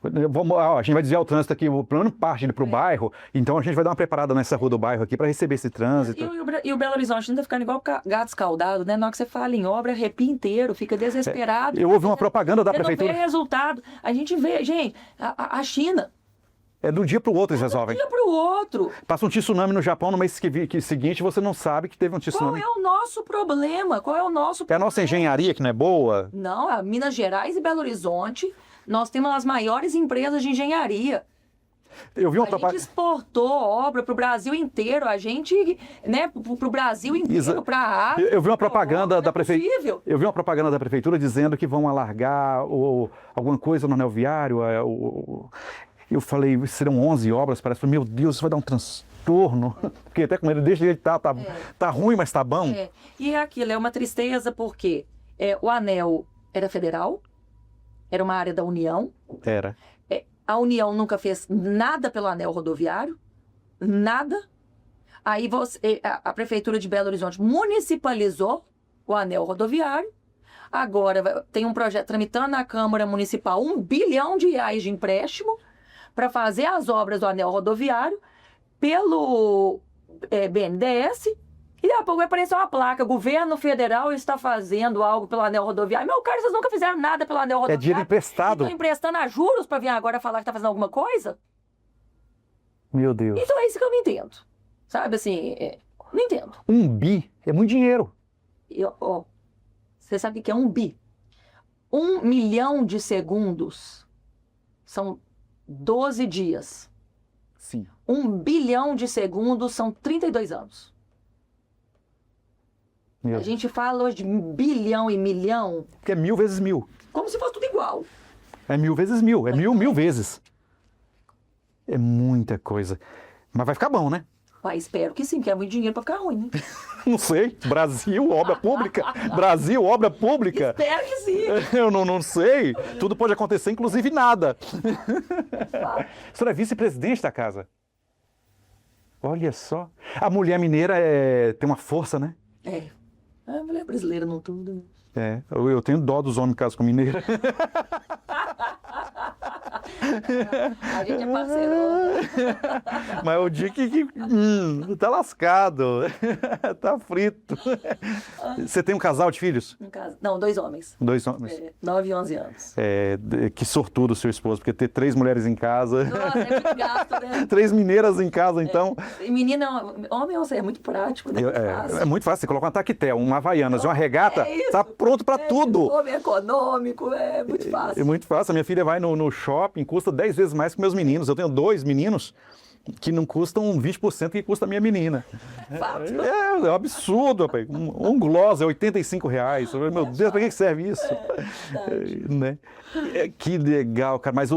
A gente vai desviar o trânsito aqui, o plano parte para o bairro, então a gente vai dar uma preparada nessa rua do bairro aqui para receber esse trânsito. E o Belo Horizonte ainda ficando igual gato escaldado, né? Na hora que você fala em obra, arrepia inteiro, fica desesperado. Eu ouvi uma propaganda da prefeitura. Não vê resultado. A gente vê, gente, a China. De um dia para o outro eles resolvem. De um dia para o outro. Passa um tsunami no Japão no mês seguinte, você não sabe que teve um tsunami. Qual é o nosso problema? Qual é o nosso problema? É a nossa engenharia que não é boa? Não, a Minas Gerais e Belo Horizonte, nós temos as maiores empresas de engenharia. Eu vi uma propaganda. A gente exportou obra para o Brasil inteiro, a gente, né, para o Brasil inteiro, para a África. Eu vi uma propaganda da prefeitura. Eu vi uma propaganda da prefeitura dizendo que vão alargar alguma coisa no anel viário. Eu falei, serão 11 obras, parece. Meu Deus, isso vai dar um transtorno. Porque até com ele, deixa ele tá ruim, mas tá bom. E aquilo é uma tristeza porque o anel era federal, era uma área da União. Era. A União nunca fez nada pelo anel rodoviário, nada. Aí a Prefeitura de Belo Horizonte municipalizou o anel rodoviário. Agora, tem um projeto tramitando na Câmara Municipal R$ 1 bilhão de empréstimo para fazer as obras do anel rodoviário pelo BNDES, e daqui a pouco vai aparecer uma placa: governo federal está fazendo algo pelo anel rodoviário. Meu cara, vocês nunca fizeram nada pelo anel rodoviário. É dinheiro emprestado. Estão emprestando a juros para vir agora falar que está fazendo alguma coisa? Meu Deus. Então é isso que eu não entendo. Sabe assim, não entendo. 1 bi é muito dinheiro. Você sabe o que é 1 bi? 1 milhão de segundos são 12 dias. Sim. 1 bilhão de segundos são 32 anos. A gente fala hoje de bilhão e milhão. Porque é 1000 vezes 1000. Como se fosse tudo igual. É 1000 vezes 1000. É 1000 vezes. É muita coisa. Mas vai ficar bom, né? Pai, espero que sim, porque é muito dinheiro pra ficar ruim, né? Não sei. Brasil, obra pública. Brasil, obra pública. Espero que sim. Eu não sei. Tudo pode acontecer, inclusive nada. A senhora é vice-presidente da casa. Olha só. A mulher mineira tem uma força, né? A mulher brasileira não tudo. Eu tenho dó dos homens que casam com mineira. A gente é parceiro. Mas o dia que tá lascado, tá frito. Você tem um casal de filhos? Não, 2 homens. 2 homens. 9 e 11 anos. Que sortudo o seu esposo, porque ter 3 mulheres em casa. Nossa, é muito gasto, né? 3 mineiras em casa, então. Menina, homem é muito prático, né? É muito fácil. Você coloca uma tactel, uma Havaianas e uma regata, tá pronto pra tudo. Homem econômico, é muito fácil. É muito fácil. A minha filha vai no shopping, custa 10 vezes mais que meus meninos. Eu tenho 2 meninos que não custam 20% que custa a minha menina. É um absurdo, rapaz. Um gloss é R$85. Meu Deus, para que serve isso? Né? Que legal, cara. Mas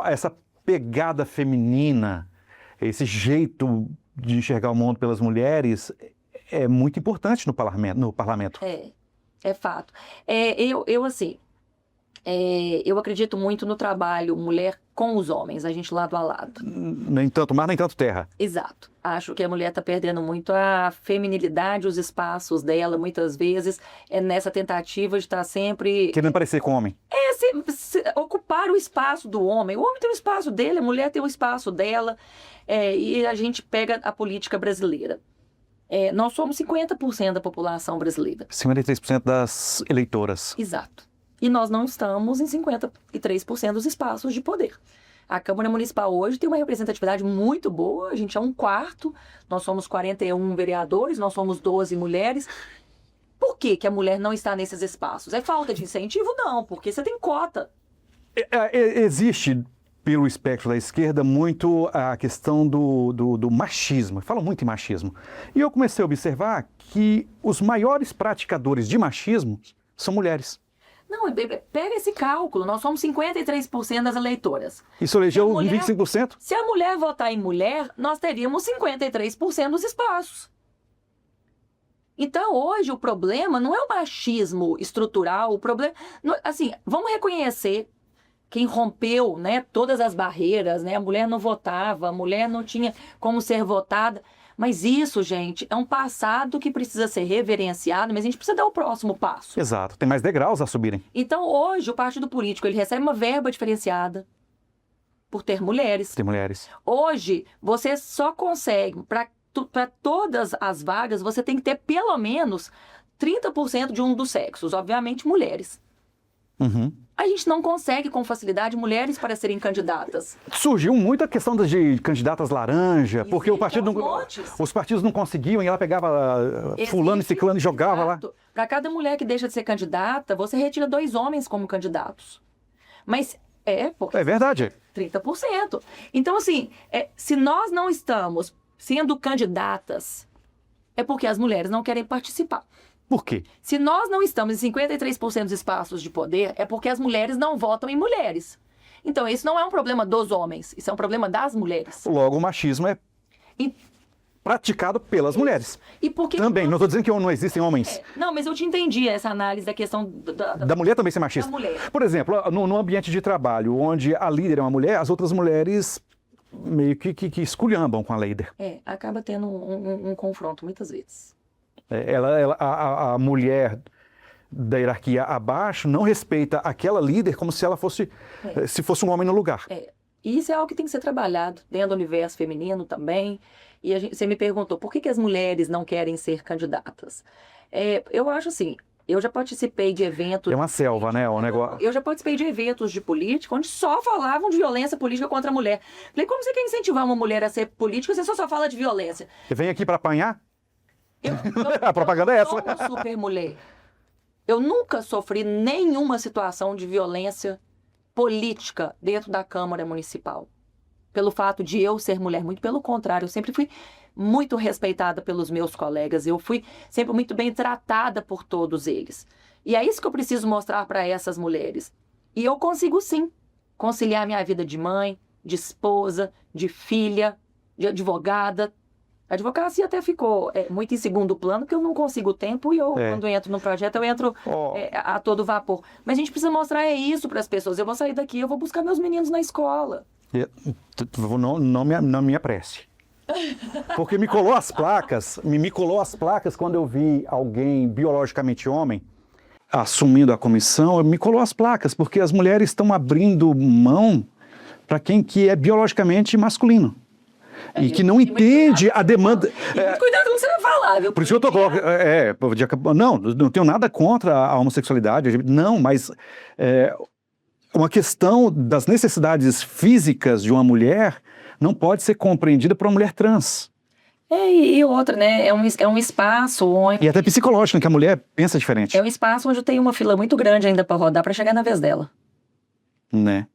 essa pegada feminina, esse jeito de enxergar o mundo pelas mulheres é muito importante no parlamento. É fato. Eu acredito muito no trabalho mulher com os homens, a gente lado a lado. Nem tanto mar, nem tanto terra. Exato. Acho que a mulher está perdendo muito a feminilidade, os espaços dela, muitas vezes, nessa tentativa de estar sempre... Querendo parecer com homem. Ocupar o espaço do homem. O homem tem o espaço dele, a mulher tem o espaço dela, e a gente pega a política brasileira. Nós somos 50% da população brasileira. 53% das eleitoras. Exato. E nós não estamos em 53% dos espaços de poder. A Câmara Municipal hoje tem uma representatividade muito boa, a gente é 1/4, nós somos 41 vereadores, nós somos 12 mulheres. Por que a mulher não está nesses espaços? É falta de incentivo? Não, porque você tem cota. Existe, pelo espectro da esquerda, muito a questão do machismo. Falam muito em machismo. E eu comecei a observar que os maiores praticadores de machismo são mulheres. Não, pega esse cálculo, nós somos 53% das eleitoras. Isso elegeu 25%? Se a mulher votar em mulher, nós teríamos 53% dos espaços. Então, hoje, o problema não é o machismo estrutural, o problema... Assim, vamos reconhecer quem rompeu, né, todas as barreiras, né? A mulher não votava, a mulher não tinha como ser votada. Mas isso, gente, é um passado que precisa ser reverenciado, mas a gente precisa dar o próximo passo. Exato, tem mais degraus a subirem. Então, hoje, o partido político ele recebe uma verba diferenciada por ter mulheres. Tem mulheres. Hoje, você só consegue, para todas as vagas, você tem que ter pelo menos 30% de um dos sexos, obviamente mulheres. Uhum. A gente não consegue com facilidade mulheres para serem candidatas. Surgiu muito a questão de candidatas laranja, porque os partidos não conseguiam e ela pegava fulano e ciclano e jogava lá. Para cada mulher que deixa de ser candidata, você retira 2 homens como candidatos. Mas porque é verdade. 30%. Então, assim, se nós não estamos sendo candidatas, é porque as mulheres não querem participar. Por quê? Se nós não estamos em 53% dos espaços de poder, é porque as mulheres não votam em mulheres. Então, isso não é um problema dos homens, isso é um problema das mulheres. Logo, o machismo é praticado pelas mulheres. E por que também, não estou dizendo que não existem homens. Não, mas eu te entendi essa análise da questão da mulher também ser machista. Da mulher. Por exemplo, no ambiente de trabalho, onde a líder é uma mulher, as outras mulheres meio que esculhambam com a líder. Acaba tendo um confronto muitas vezes. A mulher da hierarquia abaixo não respeita aquela líder como se ela fosse, se fosse um homem no lugar. E isso é algo que tem que ser trabalhado dentro do universo feminino também. E você me perguntou, por que as mulheres não querem ser candidatas? Eu acho assim, eu já participei de eventos... É uma selva, né? O negócio... Eu já participei de eventos de política onde só falavam de violência política contra a mulher. Falei, como você quer incentivar uma mulher a ser política se você só fala de violência? Você vem aqui para apanhar? A propaganda é essa. Eu sou uma super mulher. Eu nunca sofri nenhuma situação de violência política dentro da Câmara Municipal. Pelo fato de eu ser mulher, muito pelo contrário, eu sempre fui muito respeitada pelos meus colegas, eu fui sempre muito bem tratada por todos eles. E é isso que eu preciso mostrar para essas mulheres. E eu consigo sim conciliar minha vida de mãe, de esposa, de filha, de advogada. A advocacia até ficou muito em segundo plano, porque eu não consigo tempo e quando eu entro no projeto, eu entro a todo vapor. Mas a gente precisa mostrar isso para as pessoas. Eu vou sair daqui, eu vou buscar meus meninos na escola. Não me apresse. Porque me colou as placas quando eu vi alguém biologicamente homem assumindo a comissão, me colou as placas, porque as mulheres estão abrindo mão para quem que é biologicamente masculino. E que não entende a demanda... Muito cuidado com o que você vai falar, viu? Por isso que eu tô... Não tenho nada contra a homossexualidade, não, mas... uma questão das necessidades físicas de uma mulher não pode ser compreendida por uma mulher trans. E outra, né? É um espaço onde... E até psicológico, que a mulher pensa diferente. É um espaço onde tem uma fila muito grande ainda para rodar para chegar na vez dela. Né?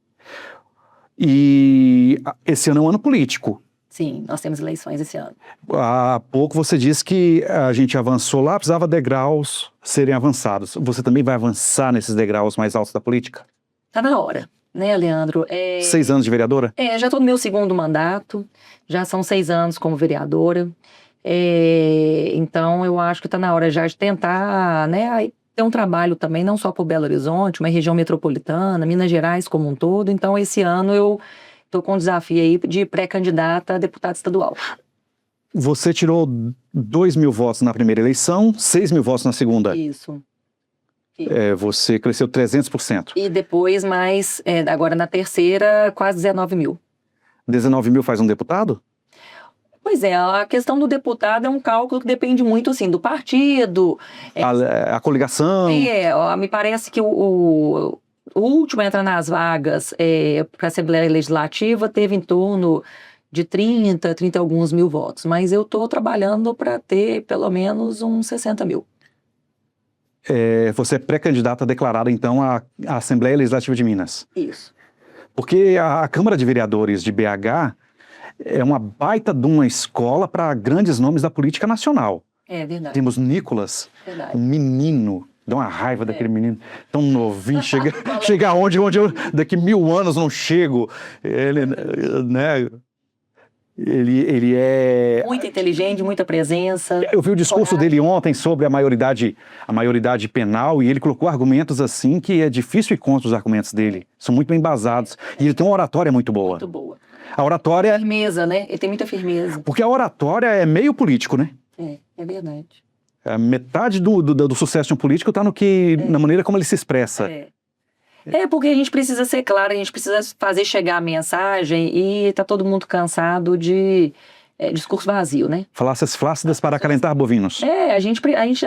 E esse ano é um ano político. Sim, nós temos eleições esse ano. Há pouco você disse que a gente avançou lá, precisava degraus serem avançados. Você também vai avançar nesses degraus mais altos da política? Tá na hora, né, Leandro? 6 anos de vereadora? Já estou no meu 2º mandato, já são 6 anos como vereadora. Então, eu acho que está na hora já de tentar, né, ter um trabalho também, não só por Belo Horizonte, mas região metropolitana, Minas Gerais como um todo. Então, esse ano eu estou com um desafio aí de pré-candidata a deputada estadual. Você tirou 2.000 votos na primeira eleição, 6.000 votos na segunda. Isso. Você cresceu 300%. E depois agora na terceira, quase 19 mil. 19 mil faz um deputado? Pois a questão do deputado é um cálculo que depende muito, assim, do partido. A coligação. Me parece que o último a entrar nas vagas para a Assembleia Legislativa teve em torno de 30 e alguns mil votos. Mas eu estou trabalhando para ter pelo menos uns 60 mil. Você é pré-candidata declarada, então, à Assembleia Legislativa de Minas. Isso. Porque a Câmara de Vereadores de BH é uma baita de uma escola para grandes nomes da política nacional. É verdade. Temos Nicolas, um menino, dá uma raiva daquele menino, tão novinho, chega onde eu daqui 1000 anos não chego. Ele, né... Ele é... muito inteligente, muita presença. Eu vi o discurso dele ontem sobre a maioridade penal e ele colocou argumentos assim que é difícil ir contra os argumentos dele. São muito bem embasados. E ele tem uma oratória muito boa. Muito boa. A oratória... Firmeza, né? Ele tem muita firmeza. Porque a oratória é meio político, né? É verdade. A metade do sucesso de um político está na maneira como ele se expressa. Porque a gente precisa ser claro, a gente precisa fazer chegar a mensagem e tá todo mundo cansado de discurso vazio, né? Falácias flácidas para acalentar bovinos.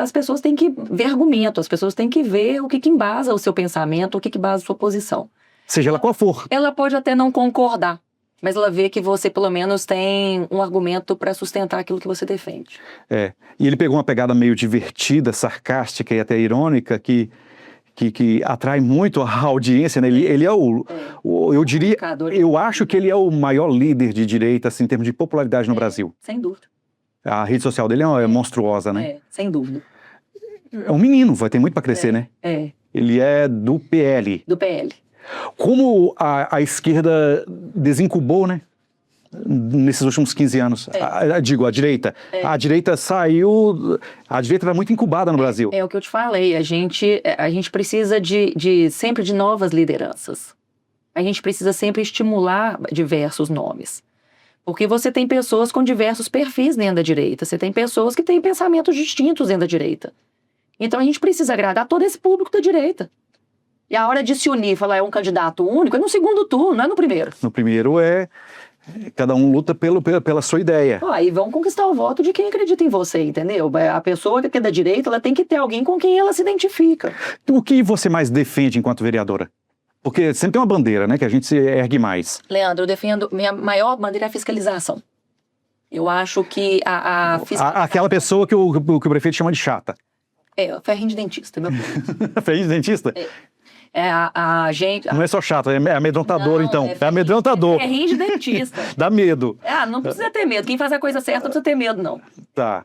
As pessoas têm que ver argumento, as pessoas têm que ver o que embasa o seu pensamento, o que embasa a sua posição. Seja ela qual for. Ela pode até não concordar, mas ela vê que você pelo menos tem um argumento para sustentar aquilo que você defende. E ele pegou uma pegada meio divertida, sarcástica e até irônica que atrai muito a audiência, né? Ele é eu diria, eu acho que ele é o maior líder de direita, assim, em termos de popularidade no Brasil. Sem dúvida. A rede social dele é monstruosa, né? Sem dúvida. É um menino, vai ter muito para crescer, né? Ele é do PL. Do PL. Como a esquerda desincubou, né? Nesses últimos 15 anos. A direita. A direita saiu... A direita era muito incubada no Brasil. É o que eu te falei. A gente precisa sempre de novas lideranças. A gente precisa sempre estimular diversos nomes. Porque você tem pessoas com diversos perfis dentro da direita. Você tem pessoas que têm pensamentos distintos dentro da direita. Então a gente precisa agradar todo esse público da direita. E a hora de se unir e falar é um candidato único é no segundo turno, não é no primeiro. No primeiro cada um luta pela sua ideia. Aí vão conquistar o voto de quem acredita em você, entendeu? A pessoa que é da direita, ela tem que ter alguém com quem ela se identifica. O que você mais defende enquanto vereadora? Porque sempre tem uma bandeira, né, que a gente se ergue mais. Leandro, eu defendo, minha maior bandeira é a fiscalização. Eu acho que Aquela pessoa que o prefeito chama de chata. Ferrinho de dentista, meu filho. Ferrinho de dentista? A gente... Não é só chato, é amedrontador, Não, então. É amedrontador. É ferrinho de dentista. Dá medo. Não precisa ter medo. Quem faz a coisa certa não precisa ter medo, não. Tá.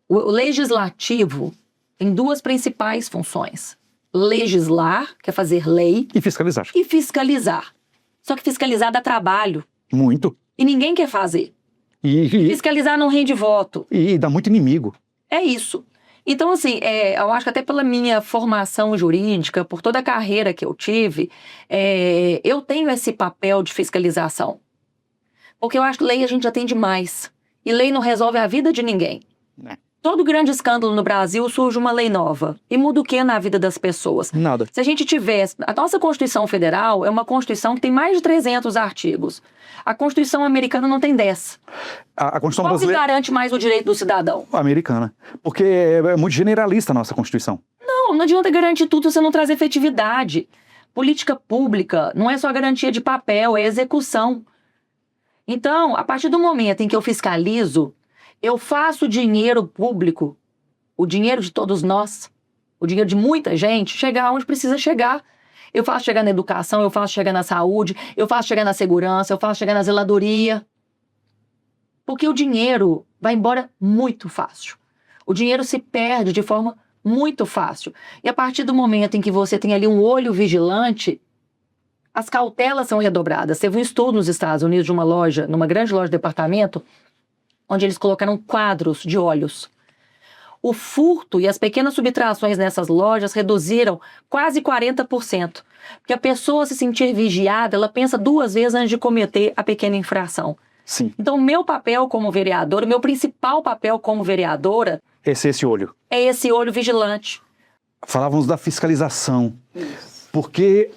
O legislativo tem duas principais funções. Legislar, que é fazer lei. E fiscalizar. E fiscalizar. Só que fiscalizar dá trabalho. Muito. E ninguém quer fazer. Fiscalizar não rende voto. E dá muito inimigo. É isso. Então, assim, eu acho que até pela minha formação jurídica, por toda a carreira que eu tive, eu tenho esse papel de fiscalização. Porque eu acho que lei a gente já tem demais. E lei não resolve a vida de ninguém. Todo grande escândalo no Brasil surge uma lei nova. E muda o que na vida das pessoas? Nada. Se a gente tivesse... A nossa Constituição Federal é uma Constituição que tem mais de 300 artigos. A Constituição americana não tem 10. A Constituição Qual que brasileira... garante mais o direito do cidadão? Americana. Porque é muito generalista a nossa Constituição. Não adianta garantir tudo se você não traz efetividade. Política pública não é só garantia de papel, é execução. Então, a partir do momento em que eu fiscalizo, eu faço o dinheiro público, o dinheiro de todos nós, o dinheiro de muita gente, chegar onde precisa chegar. Eu faço chegar na educação, eu faço chegar na saúde, eu faço chegar na segurança, eu faço chegar na zeladoria. Porque o dinheiro vai embora muito fácil. O dinheiro se perde de forma muito fácil. E a partir do momento em que você tem ali um olho vigilante, as cautelas são redobradas. Teve um estudo nos Estados Unidos de uma loja, numa grande loja de departamento, onde eles colocaram quadros de olhos. O furto e as pequenas subtrações nessas lojas reduziram quase 40%. Porque a pessoa se sentir vigiada, ela pensa 2 vezes antes de cometer a pequena infração. Sim. Então, meu papel como vereadora, meu principal papel como vereadora... Esse olho. É esse olho vigilante. Falávamos da fiscalização. Isso. Porque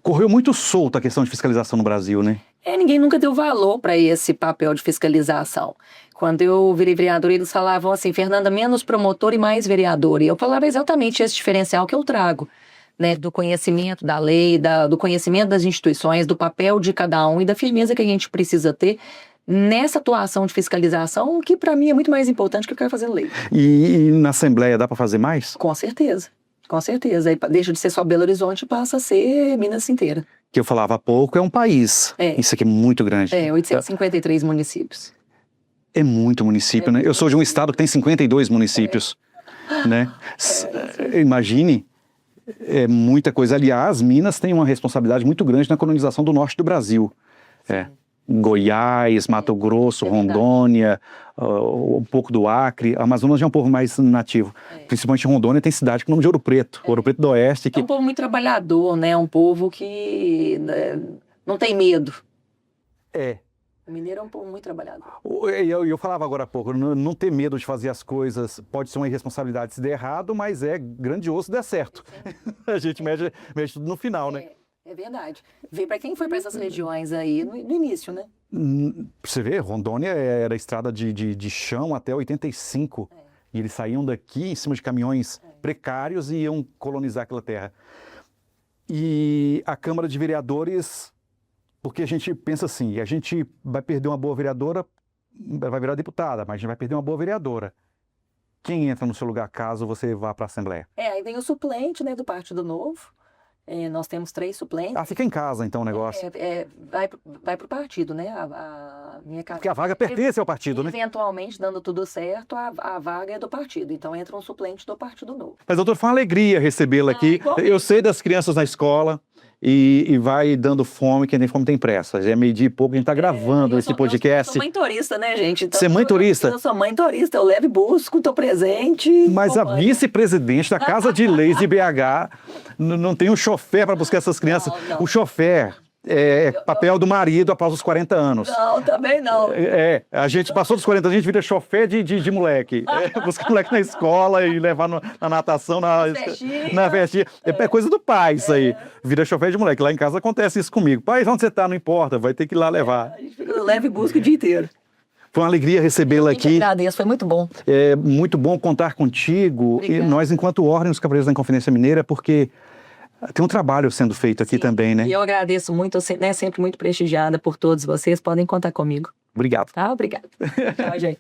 correu muito solto a questão de fiscalização no Brasil, né? Ninguém nunca deu valor para esse papel de fiscalização. Quando eu virei vereadora, eles falavam assim, Fernanda, menos promotor e mais vereadora. E eu falava exatamente esse diferencial que eu trago, né? Do conhecimento da lei, do conhecimento das instituições, do papel de cada um e da firmeza que a gente precisa ter nessa atuação de fiscalização, que para mim é muito mais importante que eu quero fazer lei. E na Assembleia dá para fazer mais? Com certeza. Com certeza. Aí deixa de ser só Belo Horizonte e passa a ser Minas inteira. Que eu falava há pouco, é um país. Isso aqui é muito grande. 853 municípios. É muito município, né? Eu sou de um estado que tem 52 municípios, né? Imagine, é muita coisa. Aliás, Minas tem uma responsabilidade muito grande na colonização do norte do Brasil. Goiás, Mato Grosso, Rondônia, um pouco do Acre. Amazonas já é um povo mais nativo. Principalmente Rondônia tem cidade com o nome de Ouro Preto. Ouro Preto do Oeste. É um povo muito trabalhador, né? Um povo que não tem medo. O mineiro é um povo muito trabalhador. Eu falava agora há pouco, não ter medo de fazer as coisas pode ser uma irresponsabilidade se der errado, mas é grandioso se der certo. A gente mede tudo no final, né? É verdade. Vê para quem foi para essas regiões aí no início, né? Você vê, Rondônia era estrada de chão até 85. E eles saíam daqui em cima de caminhões precários e iam colonizar aquela terra. E a Câmara de Vereadores, porque a gente pensa assim, a gente vai perder uma boa vereadora, vai virar deputada, mas a gente vai perder uma boa vereadora. Quem entra no seu lugar caso você vá para a Assembleia? Aí vem o suplente, né, do Partido Novo. Nós temos 3 suplentes. Fica em casa, então, o negócio. Vai para o partido, né? Porque a vaga pertence ao partido, né? Eventualmente, dando tudo certo, a vaga é do partido. Então, entra um suplente do Partido Novo. Mas, doutor, foi uma alegria recebê-la aqui. Eu sei das crianças na escola e vai dando fome, quem tem fome tem pressa. Já é meio-dia e pouco, a gente está gravando esse podcast. Eu sou mãe turista, né, gente? Então, você é mãe turista? Eu sou mãe turista, eu levo e busco, estou presente. Mas a vice-presidente da Casa de Leis de BH não tem um chofer para buscar essas crianças. Não. O chofer papel do marido após os 40 anos. Não, também não. A gente passou dos 40 anos, a gente vira chofer de moleque. Buscar moleque na escola e levar na natação, na festinha. É coisa do pai isso aí. Vira chofer de moleque. Lá em casa acontece isso comigo. Pai, onde você tá? Não importa, vai ter que ir lá levar. A gente fica leve e busca o dia inteiro. Foi uma alegria recebê-la aqui. Eu agradeço, foi muito bom. É muito bom contar contigo. Obrigada. E nós, enquanto Ordem dos Cavaleiros da Inconfidência Mineira, porque tem um trabalho sendo feito aqui também, né? E eu agradeço muito, sempre muito prestigiada por todos vocês. Podem contar comigo. Obrigado. Tá? Obrigada. Tchau, gente.